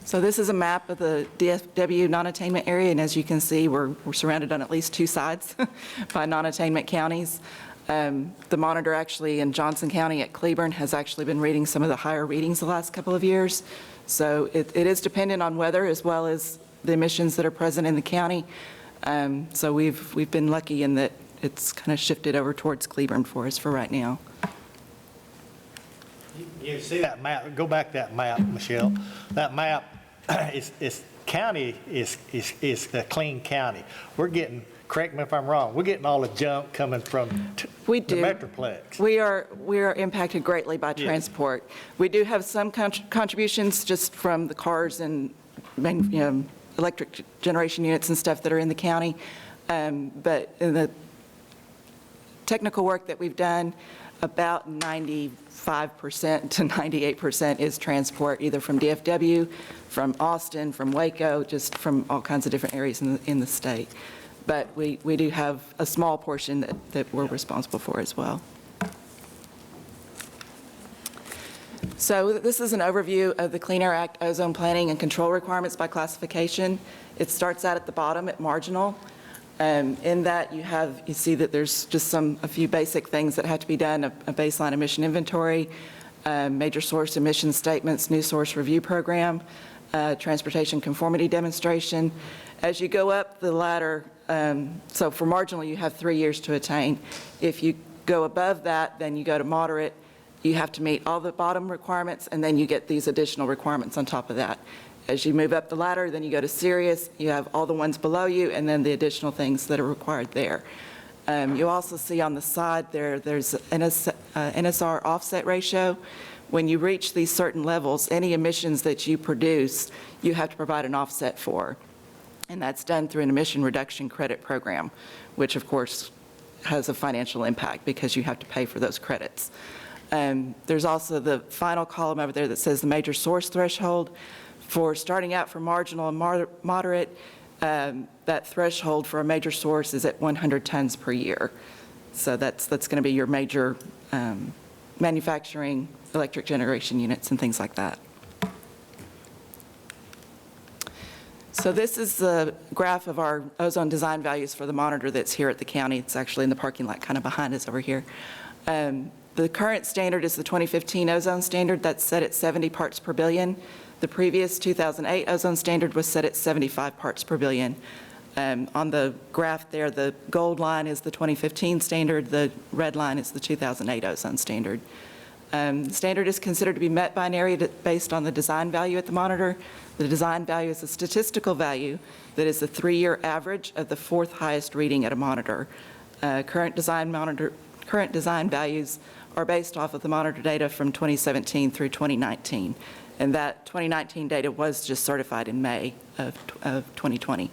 So this is a map of the DFW non-attainment area, and as you can see, we're surrounded on at least 2 sides by non-attainment counties. The monitor actually in Johnson County at Cleburne has actually been reading some of the higher readings the last couple of years. So it is dependent on weather as well as the emissions that are present in the county. So we've been lucky in that it's kind of shifted over towards Cleburne for us for right now. You see that map, go back that map, Michelle. That map is county is a clean county. We're getting, correct me if I'm wrong, we're getting all the junk coming from the Metroplex. We are impacted greatly by transport. We do have some contributions just from the cars and electric generation units and stuff that are in the county. But in the technical work that we've done, about 95% to 98% is transport, either from DFW, from Austin, from Waco, just from all kinds of different areas in the state. But we do have a small portion that we're responsible for as well. So this is an overview of the Clean Air Act ozone planning and control requirements by classification. It starts out at the bottom at marginal. In that you see that there's just a few basic things that have to be done, a baseline emission inventory, major source emission statements, new source review program, transportation conformity demonstration. As you go up the ladder, so for marginal you have 3 years to attain. If you go above that, then you go to moderate. You have to meet all the bottom requirements, and then you get these additional requirements on top of that. As you move up the ladder, then you go to serious, you have all the ones below you, and then the additional things that are required there. You also see on the side there's NSR offset ratio. When you reach these certain levels, any emissions that you produce, you have to provide an offset for. And that's done through an emission reduction credit program, which of course has a financial impact because you have to pay for those credits. There's also the final column over there that says the major source threshold. For starting out for marginal and moderate, that threshold for a major source is at 100 tons per year. So that's going to be your major manufacturing, electric generation units and things like that. So this is the graph of our ozone design values for the monitor that's here at the county. It's actually in the parking lot kind of behind us over here. The current standard is the 2015 ozone standard that's set at 70 parts per billion. The previous 2008 ozone standard was set at 75 parts per billion. On the graph there, the gold line is the 2015 standard, the red line is the 2008 ozone standard. The standard is considered to be met by an area based on the design value at the monitor. The design value is a statistical value that is the 3-year average of the 4th highest reading at a monitor. Current design values are based off of the monitor data from 2017 through 2019. And that 2019 data was just certified in May of 2020.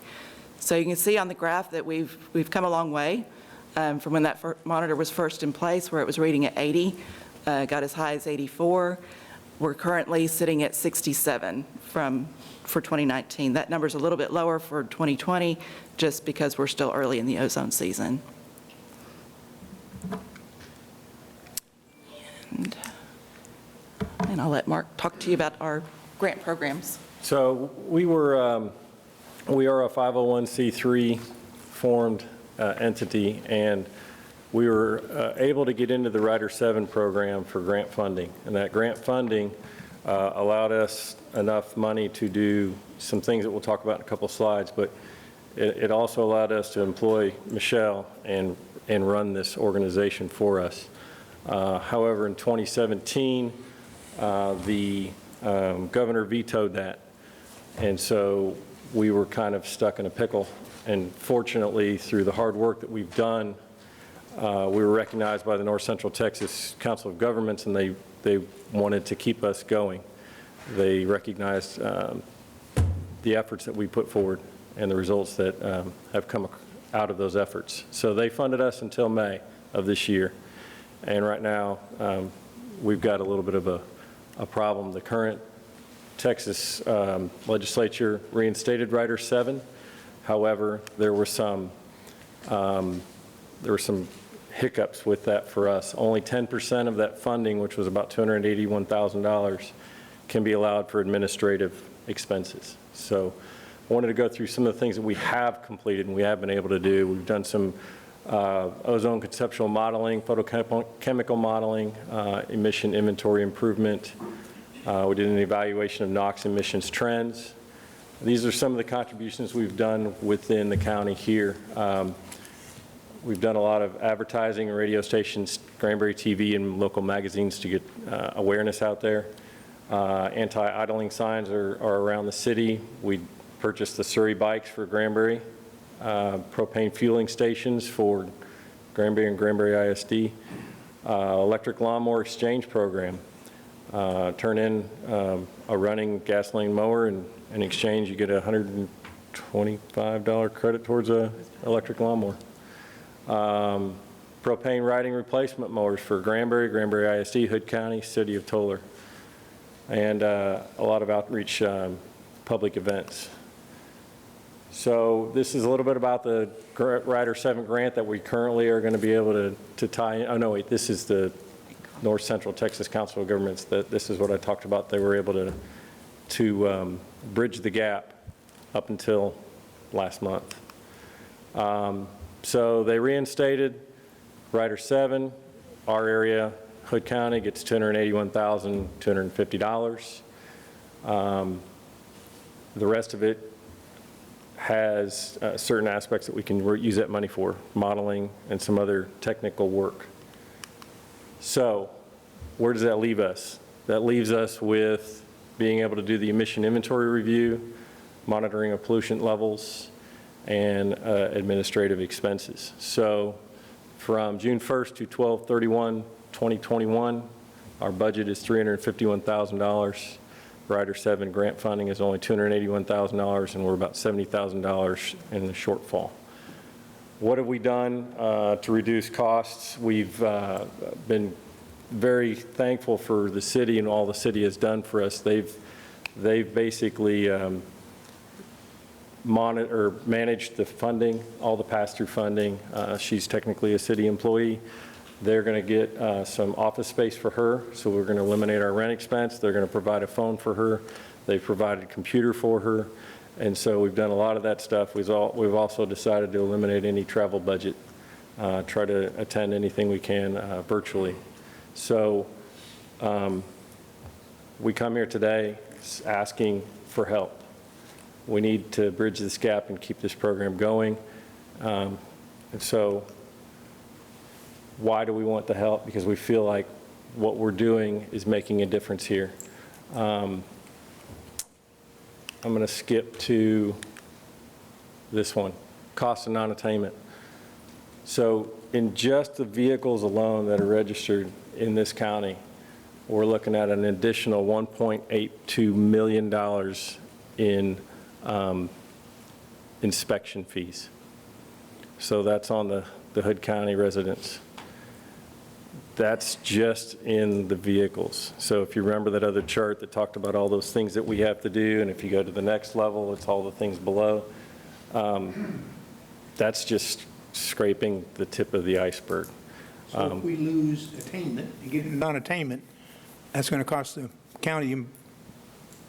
So you can see on the graph that we've come a long way from when that monitor was first in place, where it was reading at 80, got as high as 84. We're currently sitting at 67 for 2019. That number's a little bit lower for 2020, just because we're still early in the ozone season. And I'll let Mark talk to you about our grant programs. So we are a 501c3 formed entity, and we were able to get into the Rider 7 program for grant funding. And that grant funding allowed us enough money to do some things that we'll talk about in a couple of slides, but it also allowed us to employ Michelle and run this organization for us. However, in 2017, the governor vetoed that, and so we were kind of stuck in a pickle. And fortunately, through the hard work that we've done, we were recognized by the North Central Texas Council of Governments, and they wanted to keep us going. They recognized the efforts that we put forward and the results that have come out of those efforts. So they funded us until May of this year, and right now we've got a little bit of a problem. The current Texas legislature reinstated Rider 7. However, there were some hiccups with that for us. Only 10% of that funding, which was about $281,000, can be allowed for administrative expenses. So I wanted to go through some of the things that we have completed and we have been able to do. We've done some ozone conceptual modeling, photochemical modeling, emission inventory improvement. We did an evaluation of NOx emissions trends. These are some of the contributions we've done within the county here. We've done a lot of advertising and radio stations, Granbury TV and local magazines to get awareness out there. Anti-idling signs are around the city. We purchased the Surrey bikes for Granbury, propane fueling stations for Granbury and Granbury ISD, electric lawnmower exchange program. Turn in a running gasoline mower, and in exchange you get a $25 credit towards a electric lawnmower. Propane riding replacement mowers for Granbury, Granbury ISD, Hood County, City of Toller, and a lot of outreach public events. So this is a little bit about the Rider 7 grant that we currently are going to be able to tie in. Oh, no, wait, this is the North Central Texas Council of Governments. This is what I talked about. They were able to bridge the gap up until last month. So they reinstated Rider 7. Our area, Hood County, gets $281,250. The rest of it has certain aspects that we can use that money for, modeling and some other technical work. So where does that leave us? That leaves us with being able to do the emission inventory review, monitoring of pollution levels, and administrative expenses. So from June 1st to 12/31/2021, our budget is $351,000. Rider 7 grant funding is only $281,000, and we're about $70,000 in the shortfall. What have we done to reduce costs? We've been very thankful for the city and all the city has done for us. They've basically managed the funding, all the pass-through funding. She's technically a city employee. They're going to get some office space for her, so we're going to eliminate our rent expense. They're going to provide a phone for her. They've provided a computer for her, and so we've done a lot of that stuff. We've also decided to eliminate any travel budget, try to attend anything we can virtually. So we come here today asking for help. We need to bridge this gap and keep this program going. And so why do we want the help? Because we feel like what we're doing is making a difference here. I'm going to skip to this one, cost of non-attainment. So in just the vehicles alone that are registered in this county, we're looking at an additional $1.82 million in inspection fees. So that's on the Hood County residents. That's just in the vehicles. So if you remember that other chart that talked about all those things that we have to do, and if you go to the next level, it's all the things below. That's just scraping the tip of the iceberg. So if we lose attainment, and get non-attainment, that's going to cost the county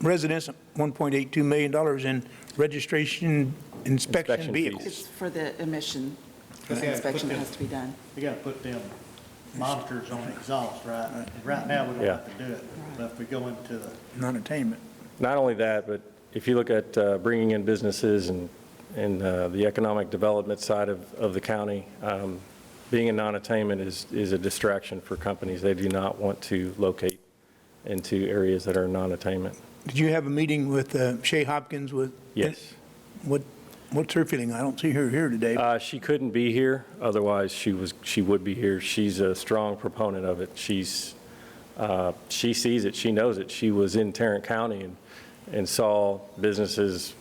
residents $1.82 million in registration inspection vehicles. It's for the emission, Yeah, the inspection that has to be done. We gotta put them monitors on exhaust, right? And right now, we don't Yeah. have to do it, but if we go into the Non-attainment. Not only that, but if you look at bringing in businesses and the economic development side of the county, being in non-attainment is a distraction for companies. They do not want to locate into areas that are non-attainment. Did you have a meeting with Shay Hopkins with? Yes. What's her feeling? I don't see her here today. She couldn't be here, otherwise she would be here. She's a strong proponent of it. She sees it, she knows it. She was in Tarrant County and saw businesses,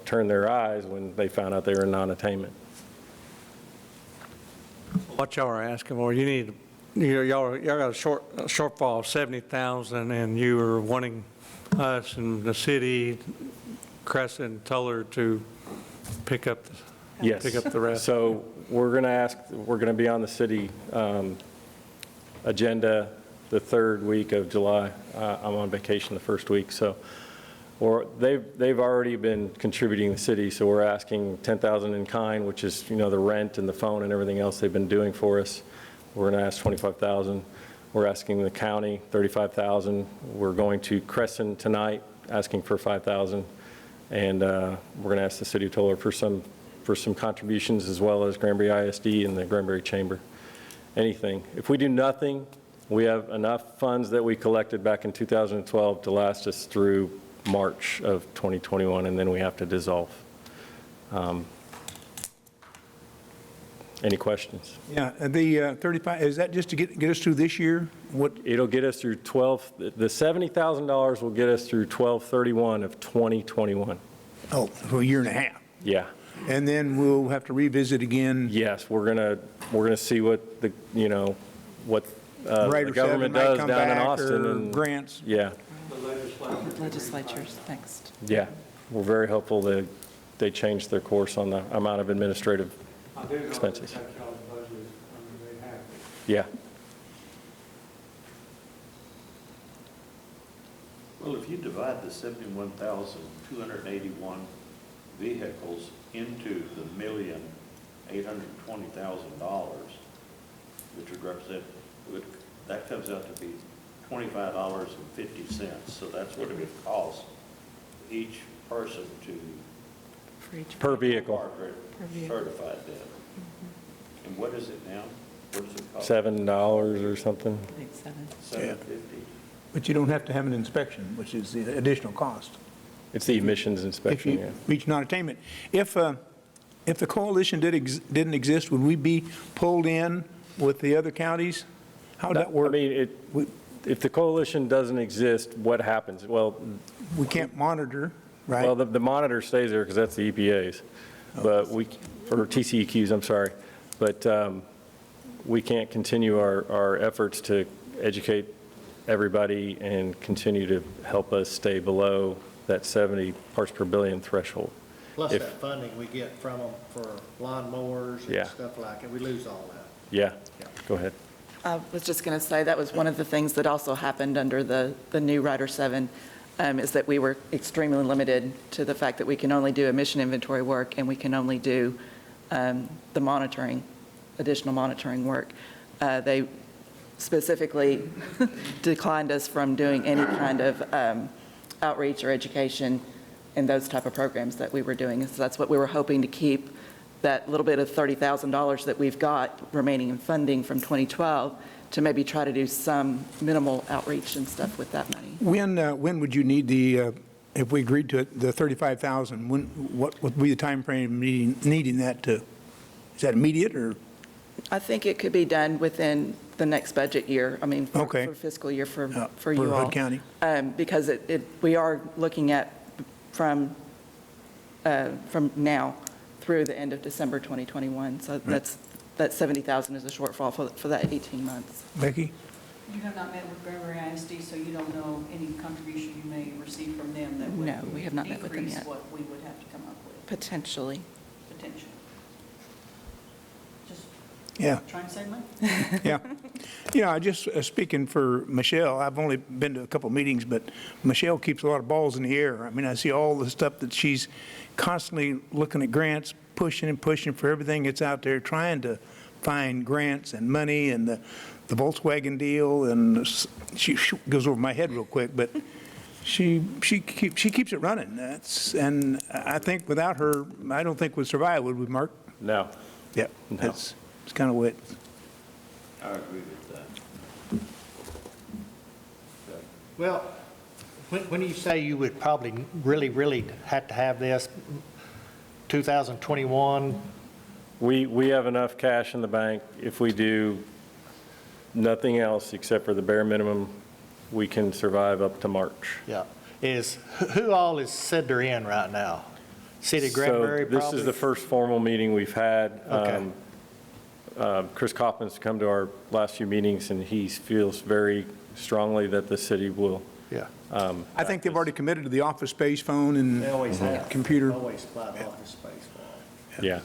turn their eyes when they found out they were in non-attainment. What y'all are asking for, y'all got a shortfall of 70,000, and you are wanting us and the city, Crescent, Tuller to pick up the rest. So we're going to be on the city agenda the third week of July. I'm on vacation the first week, so they've already been contributing the city, so we're asking $10,000 in kind, which is the rent and the phone and everything else they've been doing for us. We're going to ask $25,000. We're asking the county $35,000. We're going to Crescent tonight, asking for $5,000, and we're going to ask the city of Toller for some contributions, as well as Granbury ISD and the Granbury Chamber. Anything. If we do nothing, we have enough funds that we collected back in 2012 to last us through March of 2021, and then we have to dissolve. Any questions? Yeah, the 35, is that just to get us through this year? It'll get us through the $70,000 will get us through 12/31 of 2021. Oh, for a year and a half. Yeah. And then we'll have to revisit again. Yes, we're gonna see what the, what Rider the 7 government might does come down in back, Austin. or And grants. Yeah, Legislature's next. yeah. We're very hopeful that they change their course on the amount of administrative expenses. Yeah. Well, if you divide the 71,281 vehicles into the $1,820,000, which would represent, that comes out to be $25.50. So that's what it would cost each person to Per vehicle. certified then. And what is it now? What does it cost? $7 or something. I think 750. But you don't have to have an inspection, which is the additional cost. It's the emissions If inspection, you yeah. reach non-attainment. If the coalition didn't exist, would we be pulled in with the other counties? How would that work? I mean, if the coalition doesn't exist, what happens? Well, We can't monitor, right? well, the monitor stays there because that's the EPA's, but or TCEQs, I'm sorry. But we can't continue our efforts to educate everybody and continue to help us stay below that 70 parts per billion threshold. Plus that funding we get from them for lawnmowers Yeah. and stuff like it, we lose all that. Yeah, go ahead. I was just going to say, that was one of the things that also happened under the new Rider 7, is that we were extremely limited to the fact that we can only do emission inventory work and we can only do the monitoring, additional monitoring work. They specifically declined us from doing any kind of outreach or education in those type of programs that we were doing. So that's what we were hoping to keep, that little bit of $30,000 that we've got remaining in funding from 2012 to maybe try to do some minimal outreach and stuff with that money. When would you need if we agreed to it, the 35,000, what would be the time frame needing that to? Is that immediate or? I think it could be done within the next budget year, I mean, for fiscal year for you all. Hood County? Because we are looking at from now through the end of December 2021. So that 70,000 is a shortfall for that 18 months. Becky? You have not met with Gregory ISD, so you don't know any contribution you may receive from them that would No, we have not met with them increase yet. what we would have to come up with, Potentially. potentially. Just Yeah. trying to save money. Yeah. I just, speaking for Michelle, I've only been to a couple meetings, but Michelle keeps a lot of balls in the air. I mean, I see all the stuff that she's constantly looking at grants, pushing and pushing for everything that's out there, trying to find grants and money and the Volkswagen deal, and she goes over my head real quick, but she keeps it running. And I think without her, I don't think we'd survive, would we, Mark? No. Yeah, it's kind of what. I agree with that. Well, when you say you would probably really have to have this 2021, We have enough cash in the bank. If we do nothing else except for the bare minimum, we can survive up to March. yeah, who all is said they're in right now? City of Granbury, So this probably? is the first formal meeting we've had. Okay. Chris Kaufman's come to our last few meetings, and he feels very strongly that the city will. Yeah. I think they've already committed to the office space, phone, and They always have. computer. Always supplied office space for all. Yeah.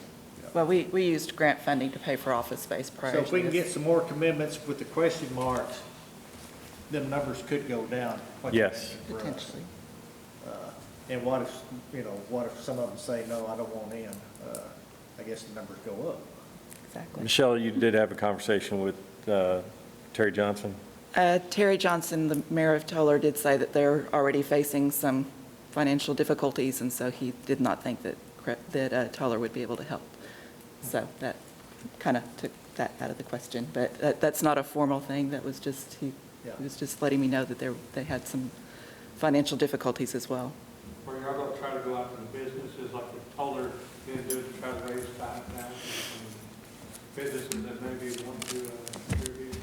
Well, we used grant funding to pay for office space prior So to if we can this. get some more commitments with the question marks, then numbers could go down. quite a Yes. bit for us. Potentially. And what if some of them say, no, I don't want in? I guess the numbers go up. Exactly. Michelle, you did have a conversation with Terry Johnson. Terry Johnson, the mayor of Toller, did say that they're already facing some financial difficulties, and so he did not think that Toller would be able to help. So that kind of took that out of the question. But that's not a formal thing. That was just, he was just letting me know that they had some financial difficulties as well. Or you're going to try to go out to the businesses like the Toller been doing to try to raise finance and businesses that maybe want to contribute?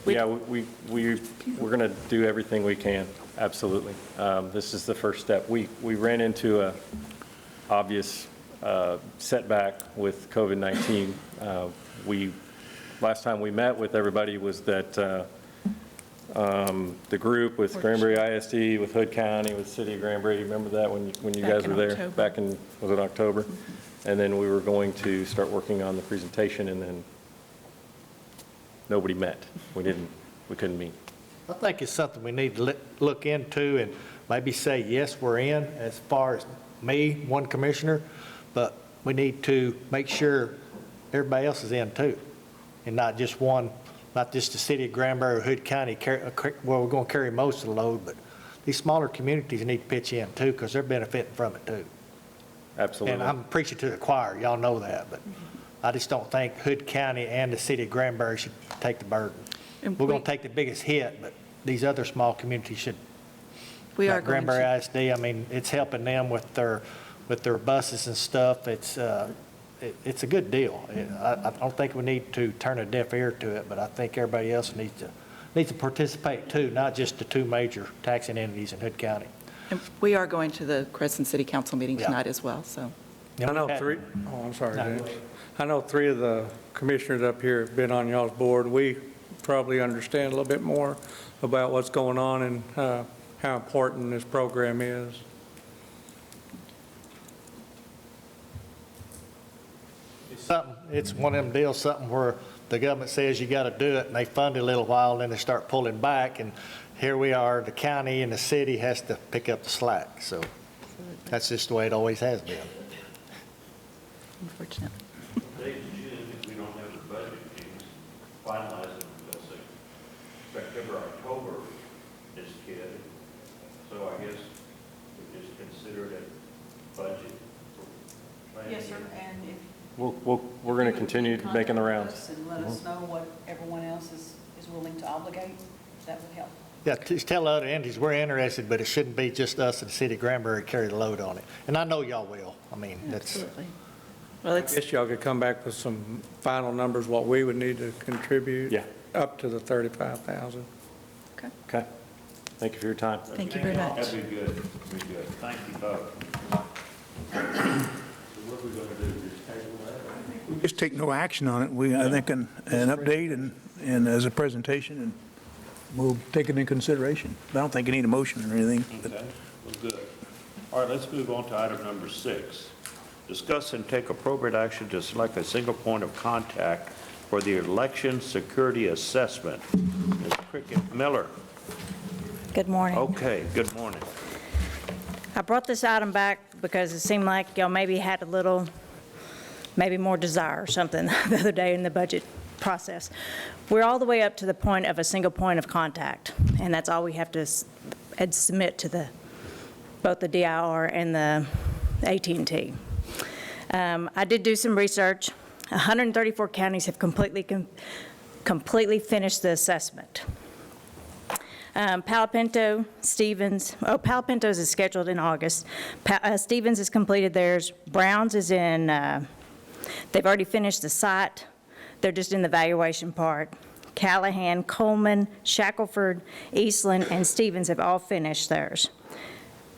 Yeah, we're going to do everything we can. Absolutely. This is the first step. We ran into a obvious setback with COVID-19. Last time we met with everybody was that the group with Granbury ISD, with Hood County, with City of Granbury. Remember that when you guys were there? October. Back in, was it October? And then we were going to start working on the presentation, and then nobody met. We couldn't meet. I think it's something we need to look into and maybe say, yes, we're in, as far as me, one commissioner, but we need to make sure everybody else is in too, and not just one, not just the city of Granbury or Hood County, well, we're going to carry most of the load, but these smaller communities need to pitch in too, because they're benefiting from it too. Absolutely. And I'm preaching to the choir, y'all know that, but I just don't think Hood County and the city of Granbury should take the burden. We're going to take the biggest hit, but these other small communities should. We are like going Granbury to. ISD, I mean, it's helping them with their buses and stuff. It's a good deal. I don't think we need to turn a deaf ear to it, but I think everybody else needs to participate too, not just the two major taxing entities in Hood County. And we are going to the Crescent City Council meeting Yeah. tonight as well, so. You I know we've I'm sorry, No. James. I know 3 of the commissioners up here have been on y'all's board. We probably understand a little bit more about what's going on and how important this program is. It's one of them deals, something where the government says you got to do it, and they fund it a little while, and then they start pulling back, and here we are, the county and the city has to pick up the slack. So that's just the way it always has been. Unfortunate. Late in June, if we don't have the budget meetings finalized until say September, October is kid. So I guess we just consider it a budget for planning. Yes, sir, and if We're going to continue making the rounds. and let us know what everyone else is willing to obligate, that would help. Yeah, just tell other entities we're interested, but it shouldn't be just us and the city of Granbury carry the load on it. And I know y'all will. I mean, that's. Absolutely. Well, I guess y'all could come back with some final numbers, what we would need to contribute. Yeah. Up to the 35,000. Okay. Okay. Thank you for your time. Thank you very much. That'd be good. That'd be good. Thank you both. So what are we going to do? Just table that? Just take no action on it. I think an update and as a presentation, and we'll take it in consideration. I don't think you need a motion or anything. but- Okay, well, good. All right, let's move on to item number 6. Discuss and take appropriate action to select a single point of contact for the election security assessment. Ms. Cricket Miller. Good morning. Okay, good morning. I brought this item back because it seemed like y'all maybe had a little, maybe more desire or something the other day in the budget process. We're all the way up to the point of a single point of contact, and that's all we have to submit to both the DIR and the AT&T. I did do some research. 134 counties have completely finished the assessment. Palo Pinto, Stevens, Palo Pinto's is scheduled in August. Stevens has completed theirs. Brown's is in, they've already finished the site. They're just in the valuation part. Callahan, Coleman, Shackelford, Eastland, and Stevens have all finished theirs.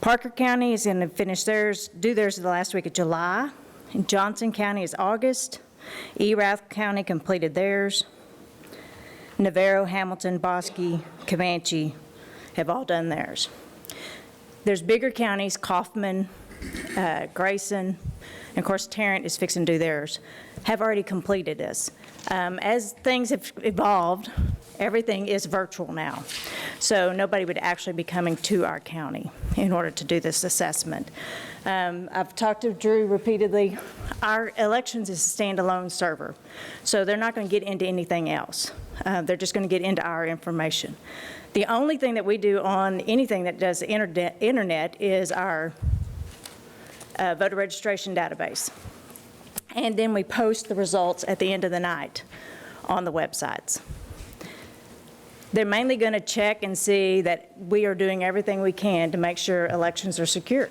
Parker County is going to finish theirs, do theirs the last week of July. And Johnson County is August. Erath County completed theirs. Navarro, Hamilton, Bosque, Comanche have all done theirs. There's bigger counties, Kaufman, Grayson, and of course Tarrant is fixing to do theirs, have already completed this. As things have evolved, everything is virtual now. So nobody would actually be coming to our county in order to do this assessment. I've talked to Drew repeatedly. Our elections is a standalone server, so they're not going to get into anything else. They're just going to get into our information. The only thing that we do on anything that does internet is our voter registration database. And then we post the results at the end of the night on the websites. They're mainly going to check and see that we are doing everything we can to make sure elections are secure.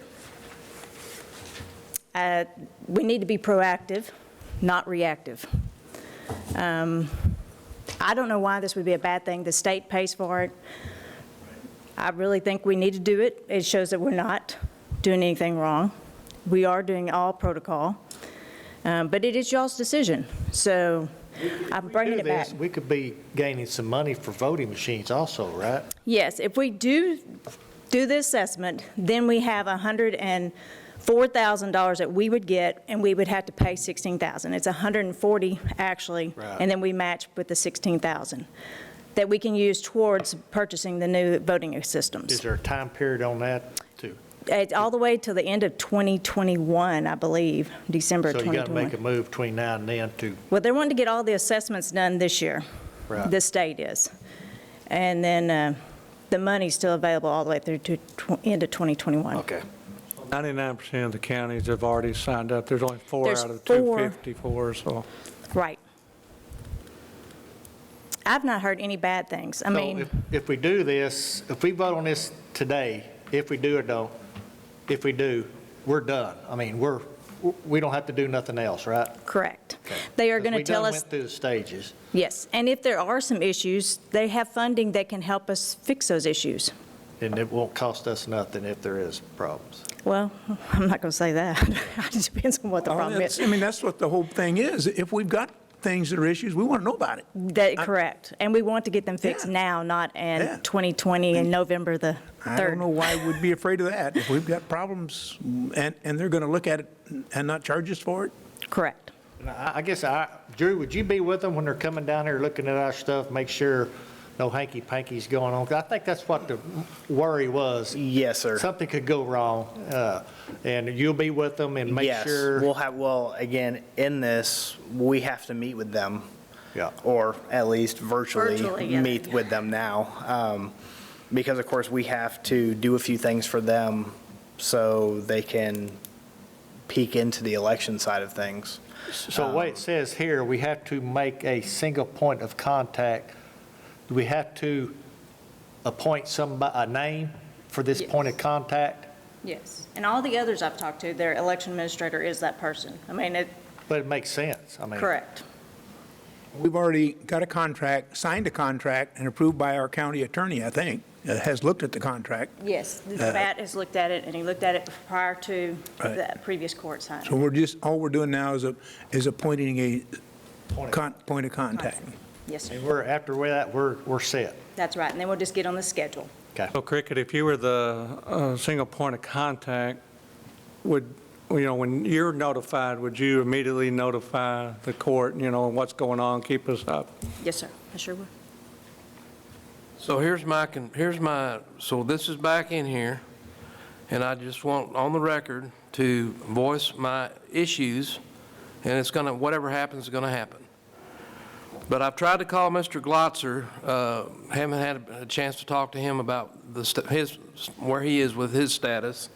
We need to be proactive, not reactive. I don't know why this would be a bad thing. The state pays for it. I really think we need to do it. It shows that we're not doing anything wrong. We are doing all protocol, but it is y'all's decision. So I'm bringing it back. We could be gaining some money for voting machines also, right? Yes, if we do the assessment, then we have $104,000 that we would get, and we would have to pay $16,000. It's $140 actually, Right. and then we match with the $16,000 that we can use towards purchasing the new voting systems. Is there a time period on that too? It's all the way till the end of 2021, I believe, December So you got to 2021. make a move between now and then to, Well, they're wanting to get all the assessments done this year. Right. The state is. And then the money's still available all the way through to end of 2021. okay. 99% of the counties have already signed up. There's only 4 There's out of 4. 254, so. Right. I've not heard any bad things. I mean, So if we do this, if we vote on this today, if we do or don't, if we do, we're done. I mean, we don't have to do nothing else, right? correct. They are going to tell We us, done went through the stages. yes. And if there are some issues, they have funding that can help us fix those issues. And it won't cost us nothing if there is problems. Well, I'm not going to say that. It just depends on what the problem is. I mean, that's what the whole thing is. If we've got things that are issues, we want to know about it. Correct. And we want to get them fixed now, not in Yeah. 2020 and November the 3rd. I don't know why we'd be afraid of that. If we've got problems and they're going to look at it and not charge us for it. Correct. And I guess, Drew, would you be with them when they're coming down here looking at our stuff, make sure no hanky-panky's going on? 'Cause I think that's what the worry was. Yes, sir. Something could go wrong, and you'll be with them and make Yes, sure. well, again, in this, we have to meet with them. Yeah. Or at least virtually yeah. meet with them now. Because of course, we have to do a few things for them so they can peek into the election side of things. So the way it says here, we have to make a single point of contact. Do we have to appoint a name for this point of contact? Yes. And all the others I've talked to, their election administrator is that person. I mean, But it makes sense. I mean. correct. We've already got a contract, signed a contract, and approved by our county attorney, I think, has looked at the contract. Yes, Pat has looked at it, and he looked at it prior to Right. the previous court signing. So all we're doing now is appointing a point of contact. Yes, sir. And after that, we're set. That's right. And then we'll just get on the schedule. Okay. So Cricket, if you were the single point of contact, when you're notified, would you immediately notify the court, what's going on, keep us up? Yes, sir. I sure will. So so this is back in here, and I just want on the record to voice my issues, and whatever happens is gonna happen. But I've tried to call Mr. Glotzer, haven't had a chance to talk to him about where he is with his status.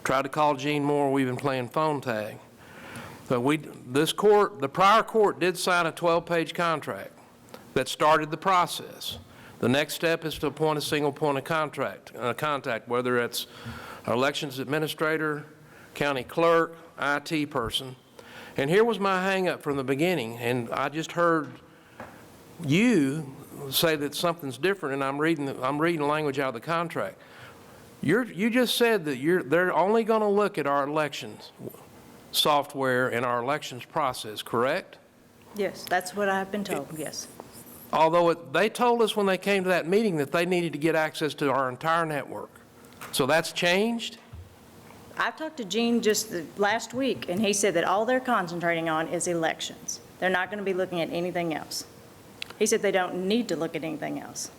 Tried to call Gene Moore, we've been playing phone tag. But the prior court did sign a 12-page contract that started the process. The next step is to appoint a single point of contact, whether it's elections administrator, county clerk, IT person. And here was my hang-up from the beginning, and I just heard you say that something's different, and I'm reading language out of the contract. You just said that they're only going to look at our elections software and our elections process, correct? Yes, that's what I've been told, yes. Although they told us when they came to that meeting that they needed to get access to our entire network. So that's changed? I've talked to Gene just last week, and he said that all they're concentrating on is elections. They're not going to be looking at anything else. He said they don't need to look at anything else.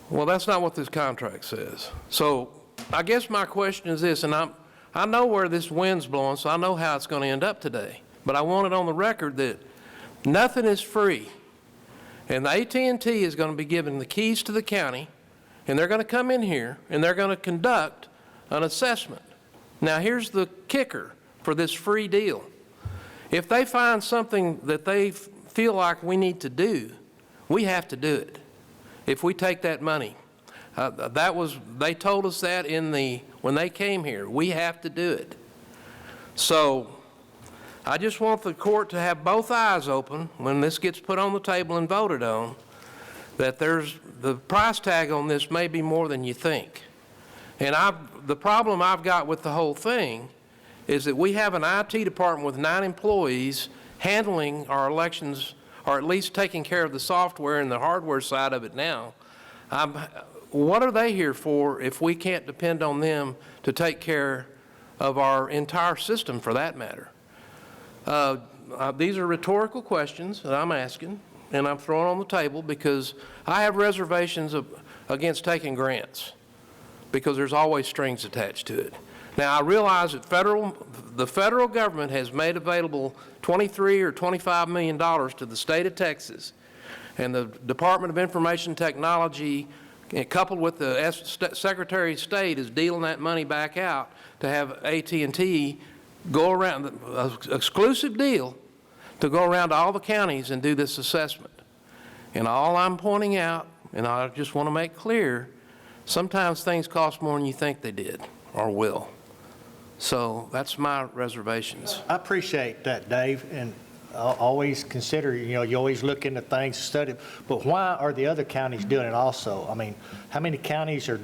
Well, that's not what this contract says. So I guess my question is this, and I know where this wind's blowing, so I know how it's going to end up today. But I want it on the record that nothing is free. And the AT&T is going to be given the keys to the county, and they're going to come in here, and they're going to conduct an assessment. Now, here's the kicker for this free deal. If they find something that they feel like we need to do, we have to do it. If we take that money, they told us that when they came here, we have to do it. So I just want the court to have both eyes open when this gets put on the table and voted on, that there's the price tag on this may be more than you think. And the problem I've got with the whole thing is that we have an IT department with 9 employees handling our elections, or at least taking care of the software and the hardware side of it now. What are they here for if we can't depend on them to take care of our entire system, for that matter? These are rhetorical questions that I'm asking, and I'm throwing on the table because I have reservations against taking grants, because there's always strings attached to it. Now, I realize that the federal government has made available $23 or $25 million to the state of Texas, and the Department of Information Technology, coupled with the Secretary of State, is dealing that money back out to have AT&T go around, an exclusive deal to go around to all the counties and do this assessment. And all I'm pointing out, and I just want to make clear, sometimes things cost more than you think they did or will. So that's my reservations. I appreciate that, Dave, and I'll always consider, you always look into things, study, but why are the other counties doing it also? I mean, how many counties are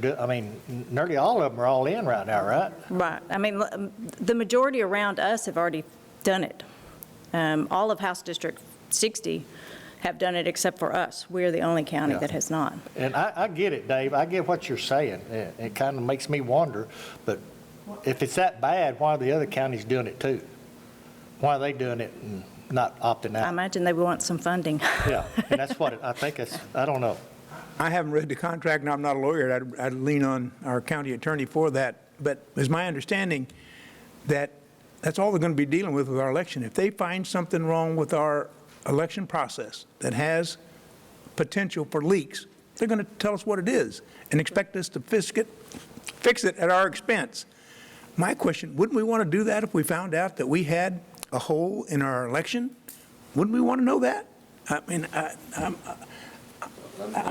nearly all of them are all in right now, right? Right. I mean, the majority around us have already done it. All of House District 60 have done it except for us. We're the only county that has not. And I get it, Dave. I get what you're saying. It kind of makes me wonder, but if it's that bad, why are the other counties doing it too? Why are they doing it and not opting out? I imagine they want some funding. Yeah, and that's what I think I don't know. I haven't read the contract, and I'm not a lawyer. I'd lean on our county attorney for that. But it's my understanding that that's all they're going to be dealing with our election. If they find something wrong with our election process that has potential for leaks, they're going to tell us what it is and expect us to fix it at our expense. My question, wouldn't we want to do that if we found out that we had a hole in our election? Wouldn't we want to know that? I mean, let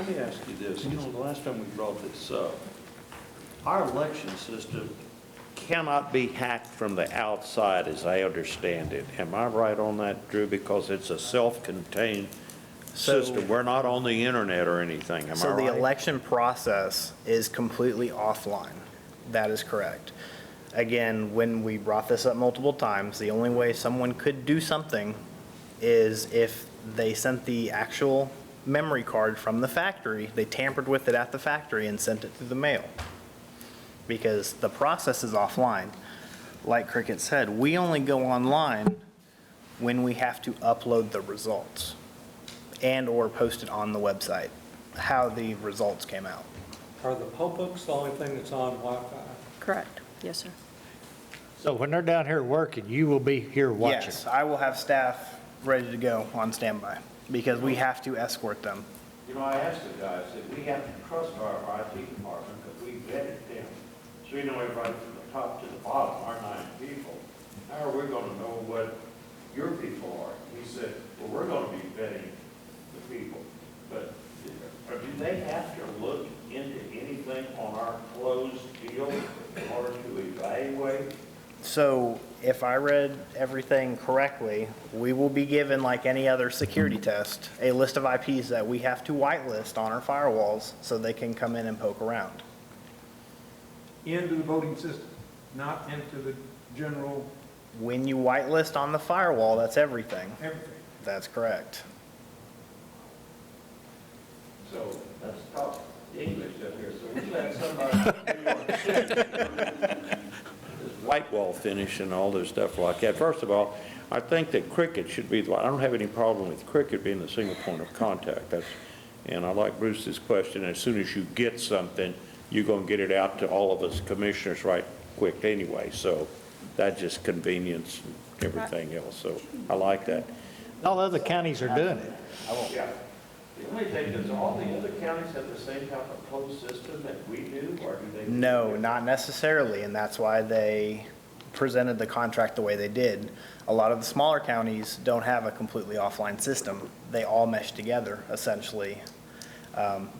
me ask you this. The last time we brought this up, our election system cannot be hacked from the outside, as I understand it. Am I right on that, Drew? Because it's a self-contained system. We're not on the internet or anything. Am I right? So the election process is completely offline. That is correct. Again, when we brought this up multiple times, the only way someone could do something is if they sent the actual memory card from the factory, they tampered with it at the factory and sent it through the mail. Because the process is offline. Like Cricket said, we only go online when we have to upload the results and or post it on the website, how the results came out. Are the poll books the only thing that's on Wi-Fi? Correct. Yes, sir. So when they're down here working, you will be here watching? Yes, I will have staff ready to go on standby because we have to escort them. I asked the guys that we have to trust our IT department because we vetted them. So we know everybody from the top to the bottom, our 9 people. How are we going to know what your people are? He said, well, we're going to be vetting the people. But do they have to look into anything on our closed deal in order to evaluate? So if I read everything correctly, we will be given, like any other security test, a list of IPs that we have to whitelist on our firewalls so they can come in and poke around. Into the voting system, not into the general. When you whitelist on the firewall, that's everything. Everything. That's correct. So let's talk English up here. So we let somebody white wall finish and all this stuff like that. First of all, I think that Cricket should be the one. I don't have any problem with Cricket being the single point of contact. And I like Bruce's question. As soon as you get something, you're going to get it out to all of us commissioners right quick anyway. So that's just convenience and everything else. So I like that. All other counties are doing it. Yeah. The only thing, does all the other counties have the same type of closed system that we do, or do they? No, not necessarily, and that's why they presented the contract the way they did. A lot of the smaller counties don't have a completely offline system. They all mesh together, essentially.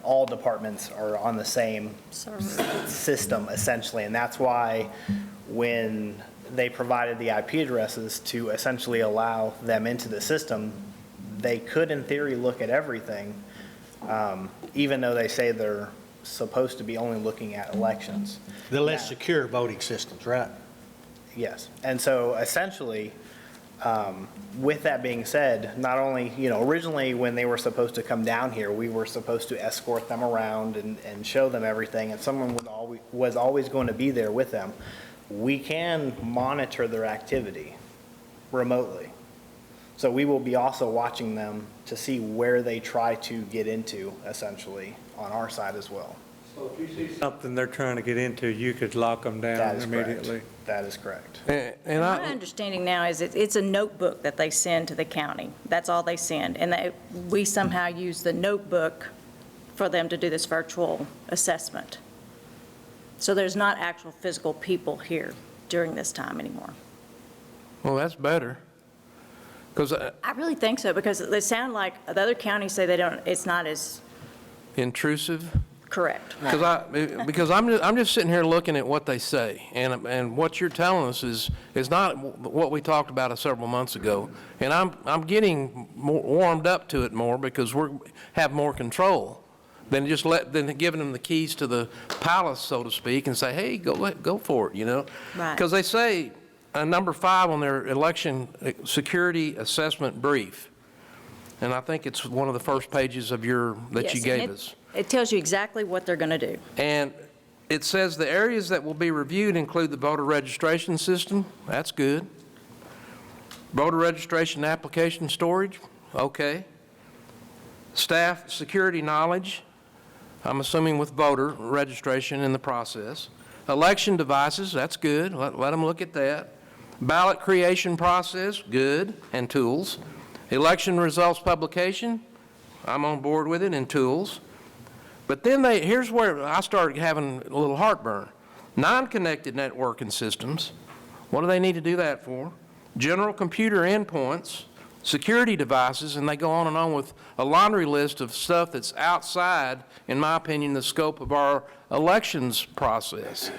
All departments are on the same system, essentially, and that's why when they provided the IP addresses to essentially allow them into the system, they could, in theory, look at everything, even though they say they're supposed to be only looking at elections. The less secure voting systems, right? Yes. And so essentially, with that being said, not only, originally when they were supposed to come down here, we were supposed to escort them around and show them everything, and someone was always going to be there with them. We can monitor their activity remotely. So we will be also watching them to see where they try to get into, essentially, on our side as well. So if you see something they're trying to get into, you could lock them That down is immediately? correct. That is correct. And My understanding now is it's a notebook that they send to the county. That's all they send. And we somehow use the notebook for them to do this virtual assessment. So there's not actual physical people here during this time anymore. Well, that's better. Because I really think so, because they sound like the other counties say they don't, it's not as intrusive. correct. Because I'm just sitting here looking at what they say, and what you're telling us is not what we talked about several months ago. And I'm getting more warmed up to it more because we have more control than than giving them the keys to the palace, so to speak, and say, hey, go for it, Right. Because they say number 5 on their election security assessment brief, and I think it's one of the first pages of that you gave us. It tells you exactly what they're going to do. And it says the areas that will be reviewed include the voter registration system. That's good. Voter registration application storage. Okay. Staff security knowledge. I'm assuming with voter registration in the process. Election devices. That's good. Let them look at that. Ballot creation process. Good. And tools. Election results publication. I'm on board with it. And tools. But then here's where I started having a little heartburn. Non-connected networking systems, what do they need to do that for? General computer endpoints, security devices, and they go on and on with a laundry list of stuff that's outside, in my opinion, the scope of our elections process.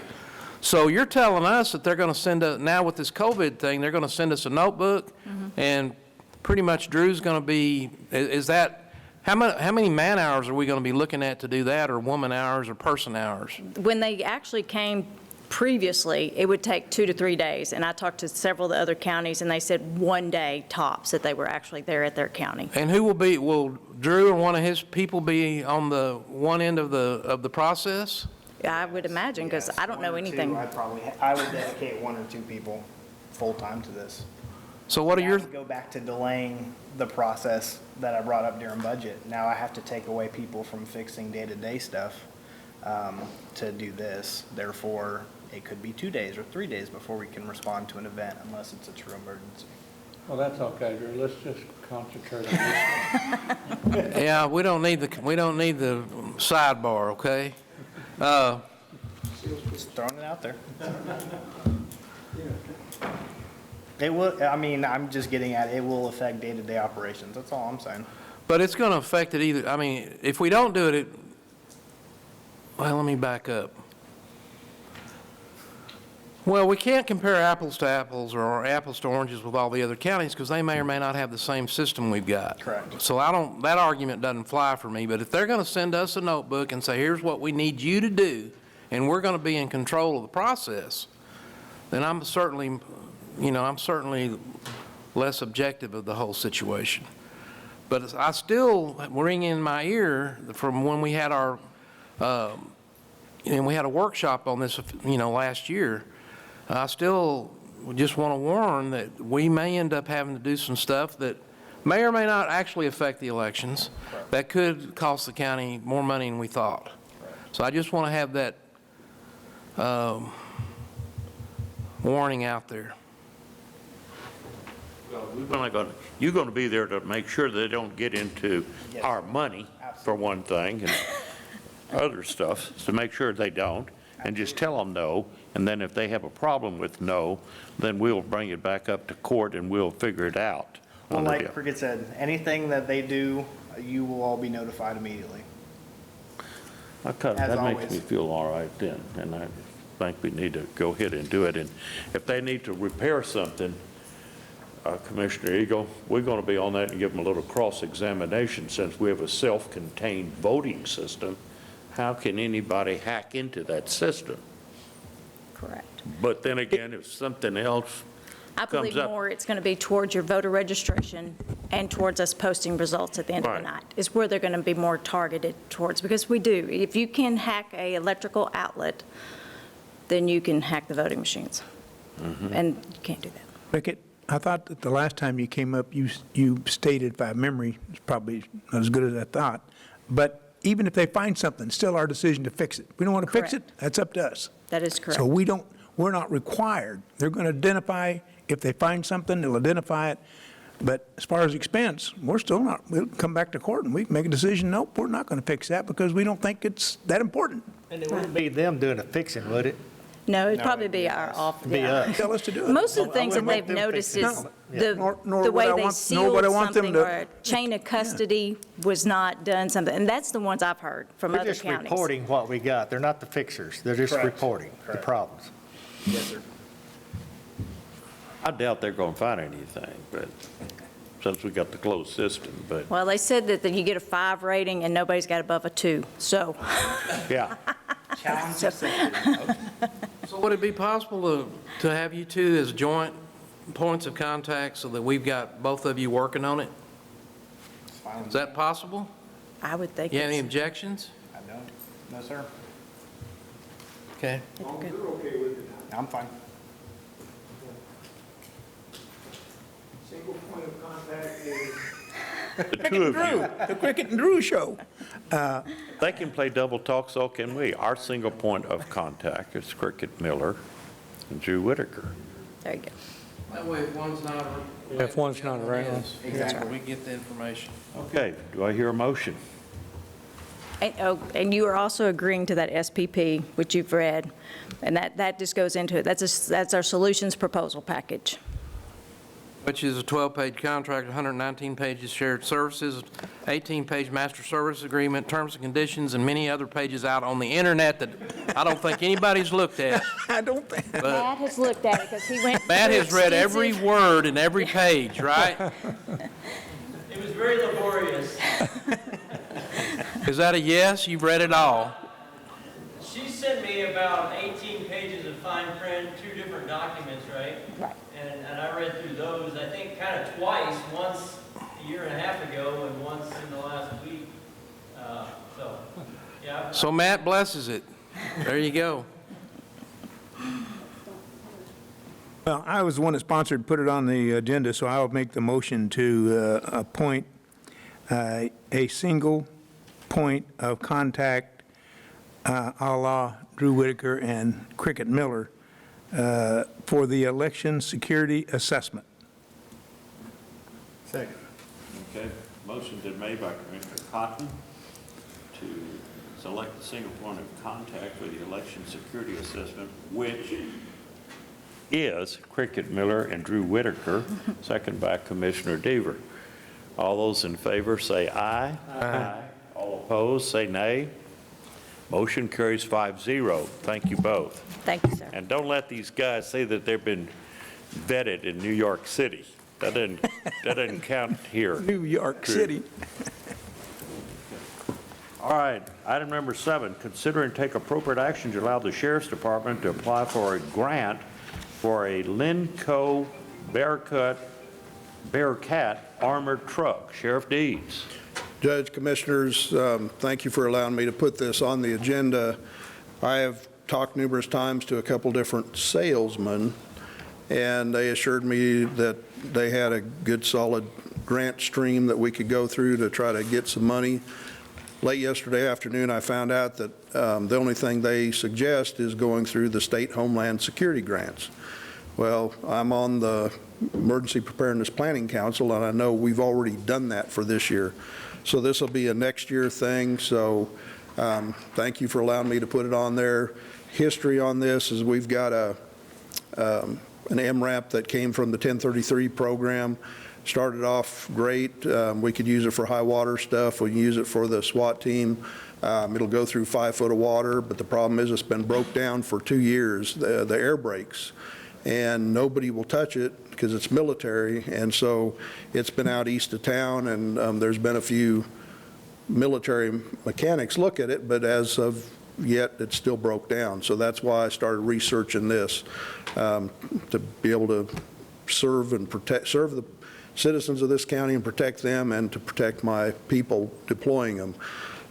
So you're telling us that they're going to send now with this COVID thing, they're going to send us a notebook, and pretty much Drew's going to be, is that, how many man hours are we going to be looking at to do that, or woman hours, or person hours? When they actually came previously, it would take 2 to 3 days. And I talked to several of the other counties, and they said 1 day tops that they were actually there at their county. And will Drew and one of his people be on the one end of the process? I would imagine, because I don't know anything. I would dedicate 1 or 2 people full-time to this. So what are your... Go back to delaying the process that I brought up during budget. Now I have to take away people from fixing day-to-day stuff to do this. Therefore, it could be 2 days or 3 days before we can respond to an event unless it's a true emergency. Well, that's okay, Drew. Let's just concentrate on this one. Yeah, we don't need the sidebar, okay? Just throwing it out there. It will, I'm just getting at it will affect day-to-day operations. That's all I'm saying. But it's going to affect it either. If we don't do it, well, let me back up. Well, we can't compare apples to apples or apples to oranges with all the other counties because they may or may not have the same system we've got. Correct. So that argument doesn't fly for me. But if they're going to send us a notebook and say, here's what we need you to do, and we're going to be in control of the process, then I'm certainly less objective of the whole situation. But I still ring in my ear from when we had we had a workshop on this, last year. I still just want to warn that we may end up having to do some stuff that may or may not actually affect the elections. Right. That could cost the county more money than we thought. Right. So I just want to have that warning out there. You're going to be there to make sure they don't get into our money, for one thing, and other stuff, to make sure they don't, and just tell them no, and then if they have a problem with no, then we'll bring it back up to court and we'll figure it out. Well, like Cricket said, anything that they do, you will all be notified immediately. That makes me feel all right then, and I think we need to go ahead and do it. And if they need to repair something, Commissioner Eagle, we're going to be on that and give them a little cross-examination. Since we have a self-contained voting system, how can anybody hack into that system? Correct. But then again, if something else I comes believe up. more it's going to be towards your voter registration and towards us posting results at the end of the Right. night, is where they're going to be more targeted towards, because we do. If you can hack a electrical outlet, then you can hack the voting machines. And you can't do that. Rickett, I thought that the last time you came up, you stated, by memory, it's probably not as good as I thought, but even if they find something, it's still our decision to fix it. We don't want to fix it, that's up to us. That is correct. So we're not required. They're going to identify, if they find something, they'll identify it. But as far as expense, we're still not, we'll come back to court and we can make a decision, nope, we're not going to fix that because we don't think it's that important. And it wouldn't be them doing the fixing, would it? No, it'd probably be our office. Be us. Tell us to do it. Most of the I things that wouldn't they've want them noticed fixing is it. Nor the would way I they want- nor sealed would I want them something, to- or chain of custody was not done something, and that's the ones I've heard from They're other just counties. reporting what we got. They're not the fixers. They're just Correct. reporting the Correct. problems. Yes, sir. I doubt they're going to find anything, but since we got the closed system, but Well, they said that you get a 5 rating and nobody's got above a 2, so. yeah. Challenge accepted. So would it be possible to have you two as joint points of contact so that we've got both of you working on it? Is that possible? I would think You have any it's. objections? I don't. No, sir. Okay. I'm fine. Single point of contact is The two of you, the Cricket and Drew show. they can play double talk, so can we. Our single point of contact is Cricket Miller and Drew Whitaker. There you go. That way if one's not. If one's not around. Exactly. We get the information. Okay, do I hear a motion? And you are also agreeing to that SPP, which you've read, and that just goes into it. That's our solutions proposal package. Which is a 12-page contract, 119 pages shared services, 18-page master service agreement, terms and conditions, and many other pages out on the internet that I don't think anybody's looked at. I don't think. But Matt has looked at it because he went. Matt through has read every extensive- word in every page, right? It was very laborious. Is that a yes? You've read it all? She sent me about 18 pages of fine print, 2 different documents, right? Right. And I read through those, I think, kind of twice, once a year and a half ago and once in the last week. So, yeah. So Matt blesses it. There you go. Well, I was the one that sponsored, put it on the agenda, so I'll make the motion to appoint a single point of contact, a la Drew Whitaker and Cricket Miller, for the election security assessment. Second. Okay, motion been made by Commissioner Cotton to select the single point of contact for the election security assessment, which is Cricket Miller and Drew Whitaker, second by Commissioner Deaver. All those in favor say aye. Aye. All opposed, say nay. Motion carries 5-0. Thank you both. Thank you, sir. And don't let these guys say that they've been vetted in New York City. That doesn't count here. New York City. All right, item number 7, consider and take appropriate action to allow the Sheriff's Department to apply for a grant for a Linco Bearcat armored truck. Sheriff Deeds. Judge, Commissioners, thank you for allowing me to put this on the agenda. I have talked numerous times to a couple different salesmen, and they assured me that they had a good, solid grant stream that we could go through to try to get some money. Late yesterday afternoon, I found out that the only thing they suggest is going through the state Homeland Security grants. Well, I'm on the Emergency Preparedness Planning Council, and I know we've already done that for this year. So this will be a next year thing, so thank you for allowing me to put it on there. History on this is we've got an MRAP that came from the 1033 program. Started off great. We could use it for high water stuff. We can use it for the SWAT team. It'll go through 5 foot of water, but the problem is it's been broke down for 2 years, the air brakes. and nobody will touch it because it's military, and so it's been out east of town, and there's been a few military mechanics look at it, but as of yet, it still broke down. So that's why I started researching this, to be able to serve the citizens of this county and protect them, and to protect my people deploying them.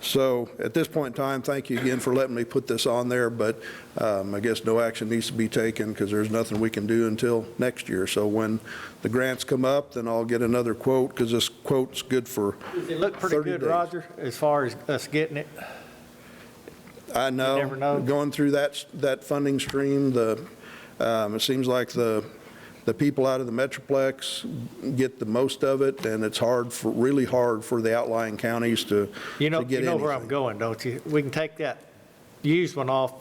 So at this point in time, thank you again for letting me put this on there, but I guess no action needs to be taken because there's nothing we can do until next year. So when the grants come up, then I'll get another quote, because this quote's good for 30 days. Does it look pretty good, Roger, as far as us getting it? I know. You never know. Going through that funding stream, it seems like the people out of the Metroplex get the most of it, and it's really hard for the outlying counties to get anything. You know where I'm going, don't you? We can take that used one off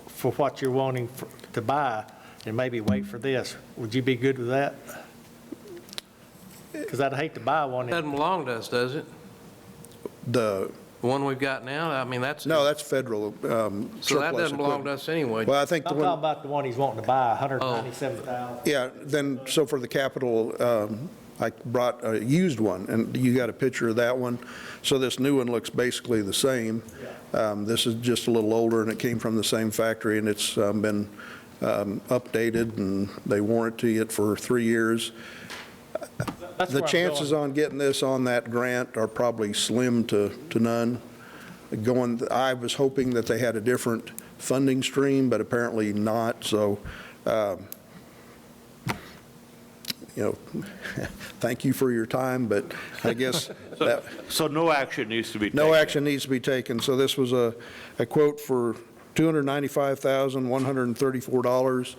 for what you're wanting to buy and maybe wait for this. Would you be good with that? Because I'd hate to buy one. It doesn't belong to us, does it? The one we've got now? I mean, that's... No, that's federal So that doesn't belong to us anyway. Well, I think I'm talking about the one he's wanting to buy, $197,000. Yeah, then, so for the Capitol, I brought a used one, and you got a picture of that one. So this new one looks basically the same. This is just a little older, and it came from the same factory, and it's been updated, and they warranty it for 3 years. The chances on getting this on that grant are probably slim to none. I was hoping that they had a different funding stream, but apparently not. So, thank you for your time, but I guess So no action needs to be taken? No action needs to be taken. So this was a quote for $295,134.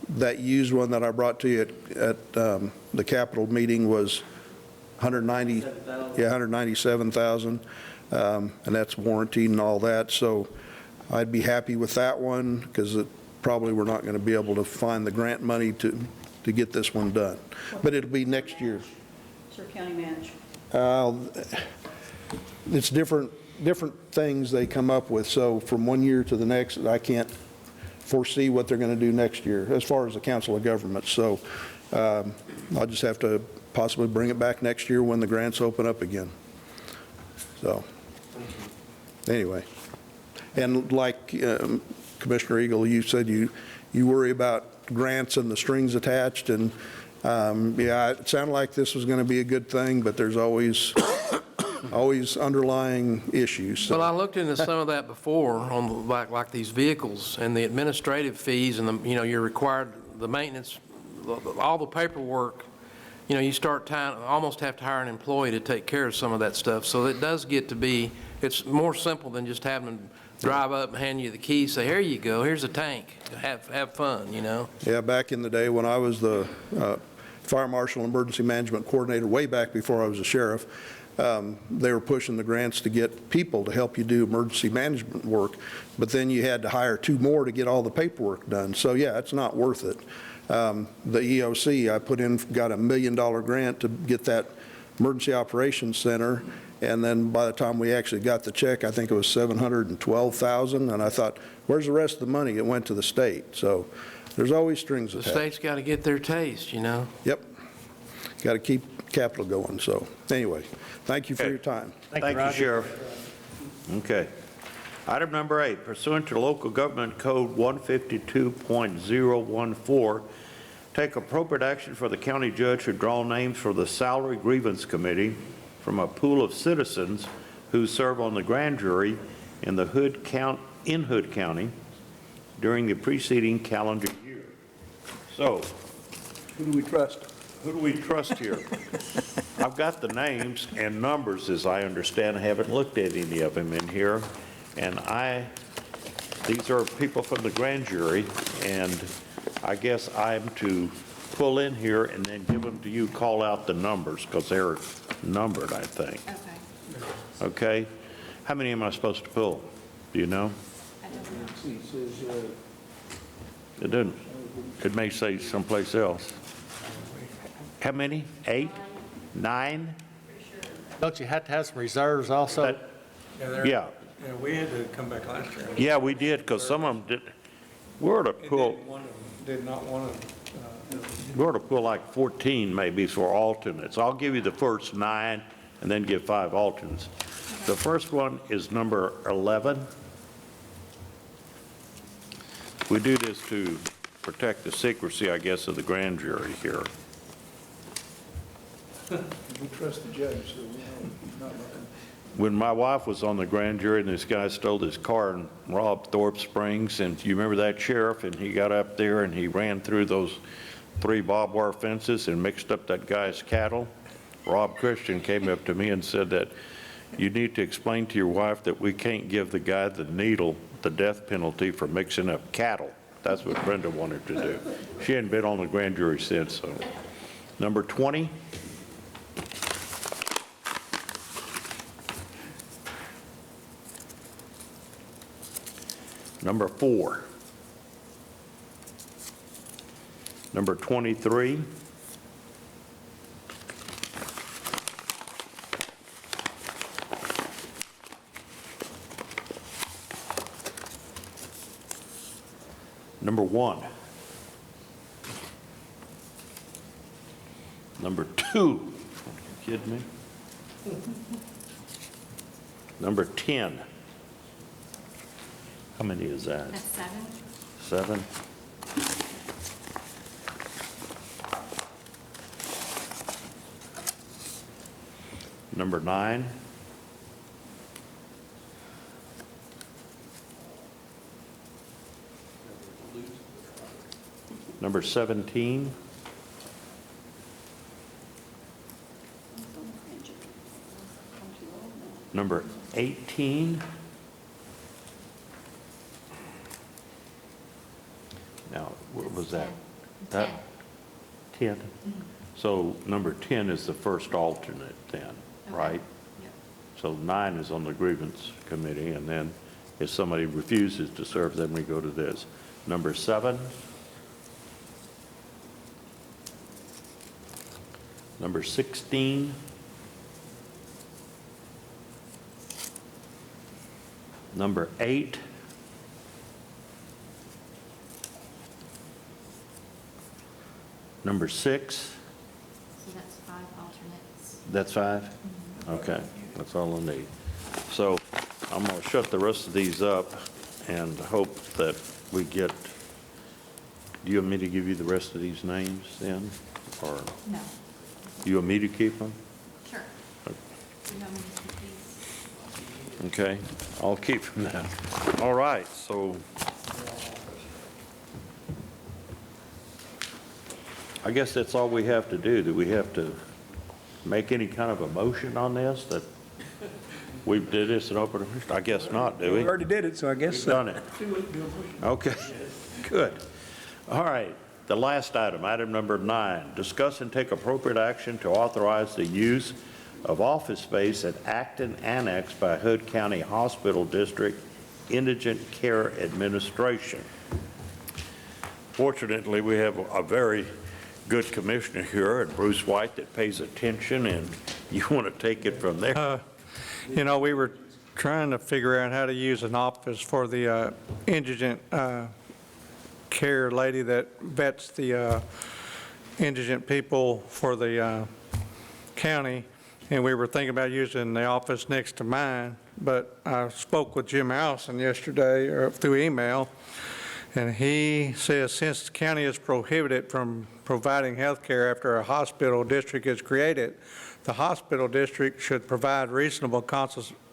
That used one that I brought to you at the Capitol meeting was $197,000, and that's warranted and all that. So I'd be happy with that one, because probably we're not going to be able to find the grant money to get this one done. But it'll be next year. Sir, County Manager. It's different things they come up with. So from one year to the next, I can't foresee what they're going to do next year as far as the Council of Governments. So I'll just have to possibly bring it back next year when the grants open up again. So anyway, and like Commissioner Eagle, you said you worry about grants and the strings attached, and yeah, it sounded like this was going to be a good thing, but there's always underlying issues. So. Well, I looked into some of that before on like these vehicles and the administrative fees and you're required, the maintenance, all the paperwork, you start almost have to hire an employee to take care of some of that stuff. So it does get to be, it's more simple than just having them drive up and hand you the keys, say, here you go, here's a tank, have fun, Yeah, back in the day when I was the Fire Marshal Emergency Management Coordinator, way back before I was a sheriff, they were pushing the grants to get people to help you do emergency management work, but then you had to hire 2 more to get all the paperwork done. So yeah, it's not worth it. The EOC, I got $1 million grant to get that emergency operations center, and then by the time we actually got the check, I think it was $712,000, and I thought, where's the rest of the money? It went to the state. So there's always strings attached. The state's got to get their taste, Yep. Got to keep capital going. So anyway, thank you for your time. Thank you, Sheriff. Okay. Item number 8, pursuant to Local Government Code 152.014, take appropriate action for the county judge to draw names for the Salary Grievance Committee from a pool of citizens who serve on the grand jury in Hood County during the preceding calendar year. So, who do we trust? Who do we trust here? I've got the names and numbers, as I understand. I haven't looked at any of them in here. And these are people from the grand jury, and I guess I'm to pull in here and then give them to you, call out the numbers, because they're numbered, I think. Okay. How many am I supposed to pull? Do you know? It doesn't. It may say someplace else. How many? 8? 9? Don't you have to have some reserves also? Yeah. Yeah, we had to come back last year. Yeah, we did, because some of them did. We're to pull, Did not want to. we're to pull like 14 maybe for alternates. I'll give you the first 9 and then give 5 alternates. The first one is number 11. We do this to protect the secrecy, I guess, of the grand jury here. We trust the judge, so we know he's not looking. When my wife was on the grand jury and this guy stole his car and robbed Thorpe Springs, and you remember that sheriff, and he got up there and he ran through those 3 barbed wire fences and mixed up that guy's cattle? Rob Christian came up to me and said that you need to explain to your wife that we can't give the guy the needle, the death penalty for mixing up cattle. That's what Brenda wanted to do. She hadn't been on the grand jury since. So. Number 20. Number 4. Number 23. Number 1. Number 2. Are you kidding me? Number 10. How many is that? That's 7. 7. Number 9. Number 17. Number 18. Now, what was that? That 10? So number 10 is the first alternate then, right? So 9 is on the grievance committee, and then if somebody refuses to serve, then we go to this. Number 7. Number 16. Number 8. Number 6. So that's 5 alternates. That's 5? Okay, that's all I need. So I'm going to shut the rest of these up and hope that we get, do you want me to give you the rest of these names then? Or No. you want me to keep them? Sure. You want me to keep these? Okay, I'll keep them then. All right, so I guess that's all we have to do. Do we have to make any kind of a motion on this that we did this in open? I guess not, do we? We already did it, so I guess. We've done it. Okay, good. All right, the last item, item number 9, discuss and take appropriate action to authorize the use of office space at Acton Annex by Hood County Hospital District Indigent Care Administration. Fortunately, we have a very good commissioner here, and Bruce White, that pays attention, and you want to take it from there. You know, we were trying to figure out how to use an office for the indigent care lady that vets the indigent people for the county, and we were thinking about using the office next to mine, but I spoke with Jim Allison yesterday or through email, and he says since the county is prohibited from providing health care after a hospital district is created, the hospital district should provide reasonable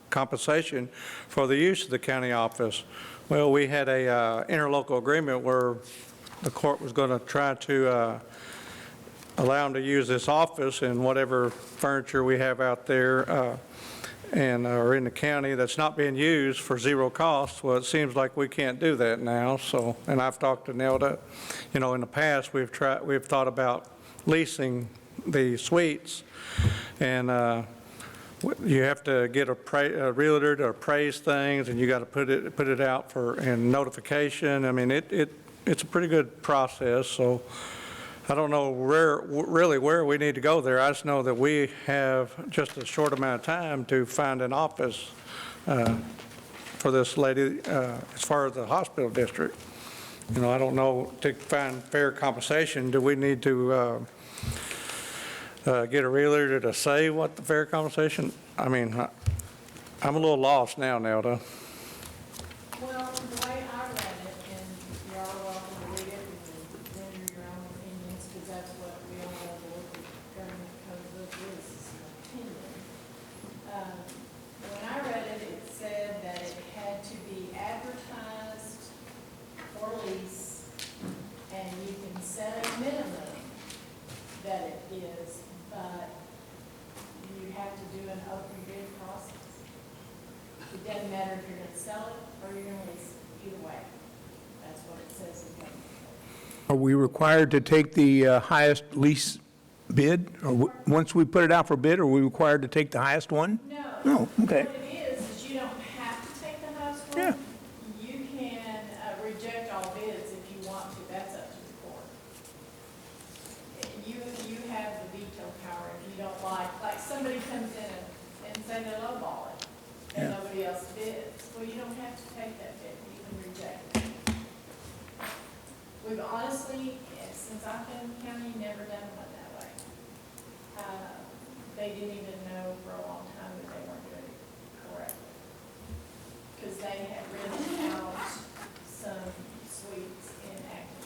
compensation for the use of the county office. Well, we had a interlocal agreement where the court was going to try to allow them to use this office and whatever furniture we have out there or in the county that's not being used for zero cost. Well, it seems like we can't do that now. So, and I've talked to Nelda. You know, in the past we've thought about leasing the suites, and you have to get a realtor to appraise things, and you got to put it out in notification. I mean, it's a pretty good process. So I don't know really where we need to go there. I just know that we have just a short amount of time to find an office for this lady as far as the hospital district. you know, I don't know, to find fair compensation, do we need to get a realtor to say what the fair compensation? I mean, I'm a little lost now, Nelda. Well, the way I read it, and y'all are welcome to read it and render your own opinions, because that's what we all have to look at government code book is an opinion. When I read it, it said that it had to be advertised for lease, and you can set a minimum that it is, but you have to do an open bid process. It doesn't matter if you're going to sell it or you're going to lease it, either way. That's what it says in government code. Are we required to take the highest lease bid? Or once we put it out for bid, are we required to take the highest one? No. No, okay. What it is you don't have to take the highest one. Yeah. You can reject all bids if you want to. That's up to the court. You have the veto power if you don't like somebody comes in and say they lowball it and nobody else bids. Well, you don't have to take that bid. You can reject it. We've honestly, since I've been in the county, never done one that way. They didn't even know for a long time that they weren't doing it correctly. Because they had rented out some suites in Acton.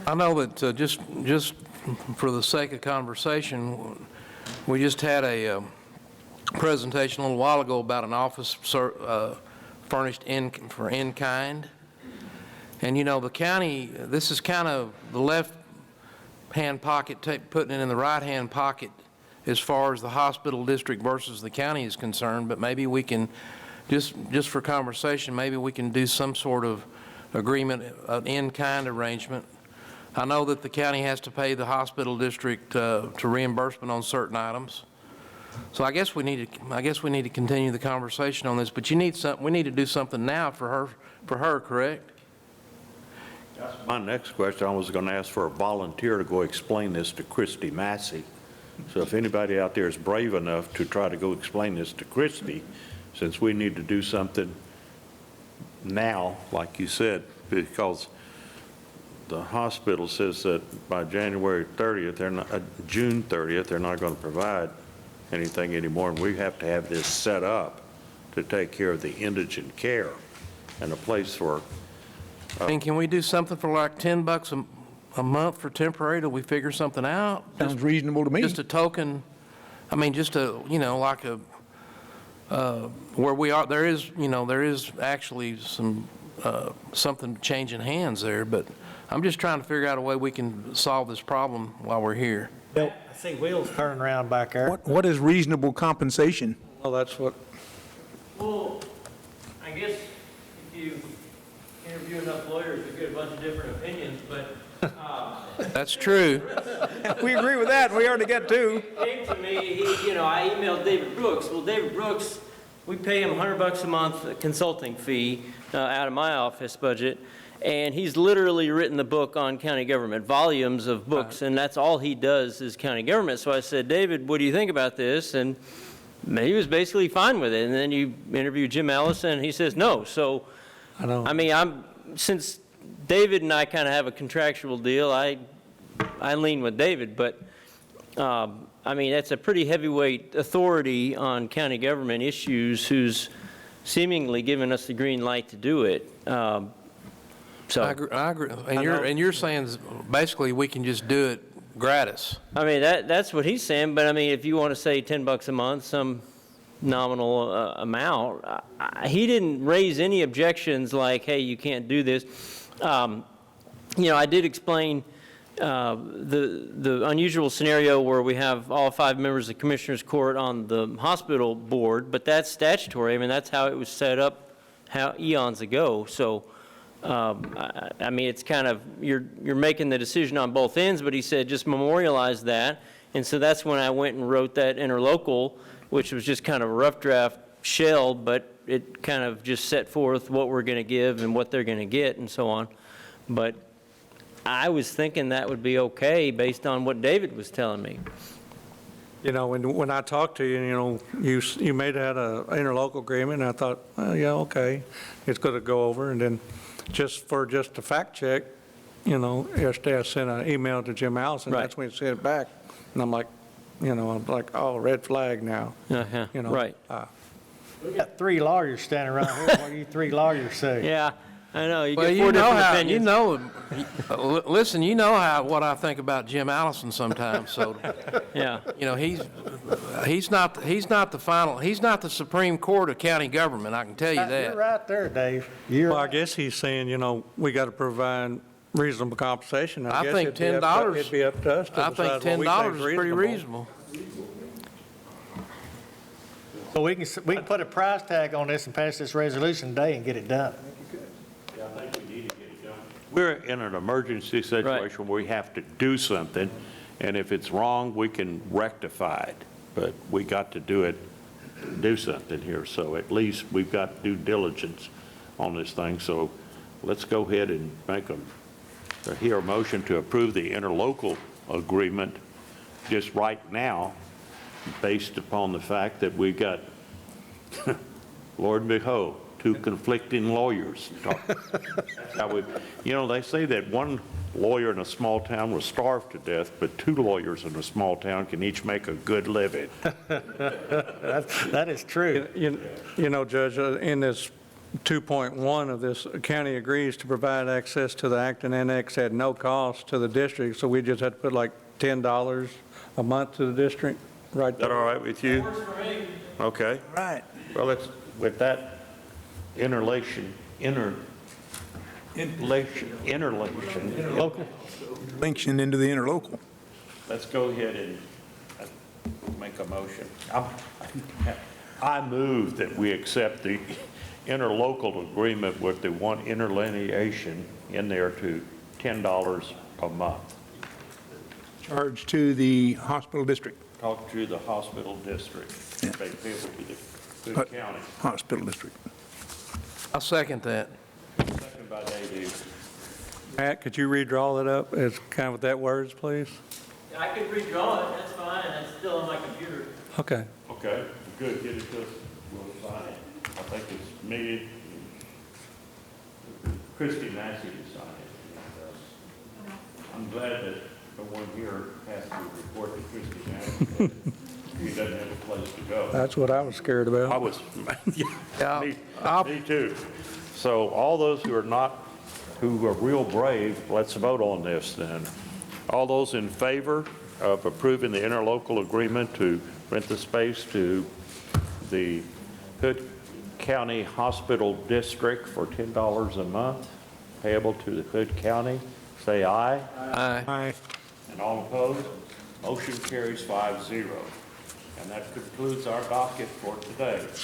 I know that just for the sake of conversation, we just had a presentation a little while ago about an office furnished for in-kind. And, you know, the county, this is kind of the left-hand pocket, putting it in the right-hand pocket as far as the hospital district versus the county is concerned, but maybe we can, just for conversation, maybe we can do some sort of agreement, an in-kind arrangement. I know that the county has to pay the hospital district to reimbursement on certain items. So I guess we need to continue the conversation on this, but we need to do something now for her, correct? My next question, I was going to ask for a volunteer to go explain this to Christy Massey. So if anybody out there is brave enough to try to go explain this to Christy, since we need to do something now, like you said, because the hospital says that by January 30th, June 30th, they're not going to provide anything anymore, and we have to have this set up to take care of the indigent care and a place for. And can we do something for like $10 a month for temporary till we figure something out? Sounds reasonable to me. Just a token, I mean, just a, you know, like a, where we are, there is actually some, something changing hands there, but I'm just trying to figure out a way we can solve this problem while we're here. I see wheels turning around back there. What is reasonable compensation? Well, that's what, Well, I guess if you interview enough lawyers, you get a bunch of different opinions, but. That's true. We agree with that. We already got two. Came to me, I emailed David Brooks. Well, David Brooks, we pay him $100 a month consulting fee out of my office budget. And he's literally written the book on county government, volumes of books, and that's all he does is county government. So I said, David, what do you think about this? And he was basically fine with it. And then you interview Jim Allison, and he says no. So, I mean, since David and I kind of have a contractual deal, I lean with David. But, I mean, that's a pretty heavyweight authority on county government issues who's seemingly given us the green light to do it. So I agree. And you're saying basically we can just do it gratis. I mean, that's what he's saying, but I mean, if you want to say $10 a month, some nominal amount, he didn't raise any objections like, hey, you can't do this. I did explain the unusual scenario where we have all 5 members of the Commissioners Court on the hospital board, but that's statutory. I mean, that's how it was set up eons ago. So, I mean, it's kind of, you're making the decision on both ends, but he said just memorialize that. And so that's when I went and wrote that interlocal, which was just kind of a rough draft shell, but it kind of just set forth what we're going to give and what they're going to get and so on. But I was thinking that would be okay based on what David was telling me. when I talked to you, you made that an interlocal agreement, and I thought, well, yeah, okay, it's going to go over. And then just a fact check, yesterday I sent an email to Jim Allison, that's when he sent it back, and I'm like, oh, red flag now. Right. We got 3 lawyers standing around here. What do you 3 lawyers say? Yeah, I know. You Well, get you 4 know different how, opinions. listen, what I think about Jim Allison sometimes, so, Yeah. he's not the Supreme Court of county government, I can tell you You're that. right there, Dave. Well, I guess he's saying, we got to provide reasonable compensation. I guess think it'd be up to us to I think decide what we $10 think's is pretty reasonable. So we can put a price tag on this and pass this resolution today and get it done. We're in an emergency situation where we have to do something, and if it's wrong, we can rectify it. But we got to do something here, so at least we've got due diligence on this thing. So let's go ahead and hear a motion to approve the interlocal agreement just right now, based upon the fact that we've got, Lord and behold, 2 conflicting lawyers. That's how they say that one lawyer in a small town will starve to death, but 2 lawyers in a small town can each make a good living. That is true. Judge, in this 2.1 of this, county agrees to provide access to the Acton Annex at no cost to the district, so we just had to put like $10 a month to the district, right Is that there. all right with you? Okay. Right. Well, with that interlation, Local. Links into the interlocal. let's go ahead and make a motion. I move that we accept the interlocal agreement with the one interlineation in there to $10 a month. Charged to the hospital district. Talk to the hospital district. Yeah. They pay to the Hood County. Hospital district. I'll second that. Second by Dave. Matt, could you redraw that up as kind of with that words, please? I could redraw it, that's fine, it's still on my computer. Okay. Okay, good, get it to us, we'll sign it. I think it's me, Christie Massey to sign it. I'm glad that no one here has to report to Christie Massey. He doesn't have a place to go. That's what I was scared about. I was, me too. So all those who are real brave, let's vote on this then. All those in favor of approving the interlocal agreement to rent the space to the Hood County Hospital District for $10 a month, payable to the Hood County, say aye. Aye. Aye. And all opposed? Motion carries 5-0. And that concludes our docket for today.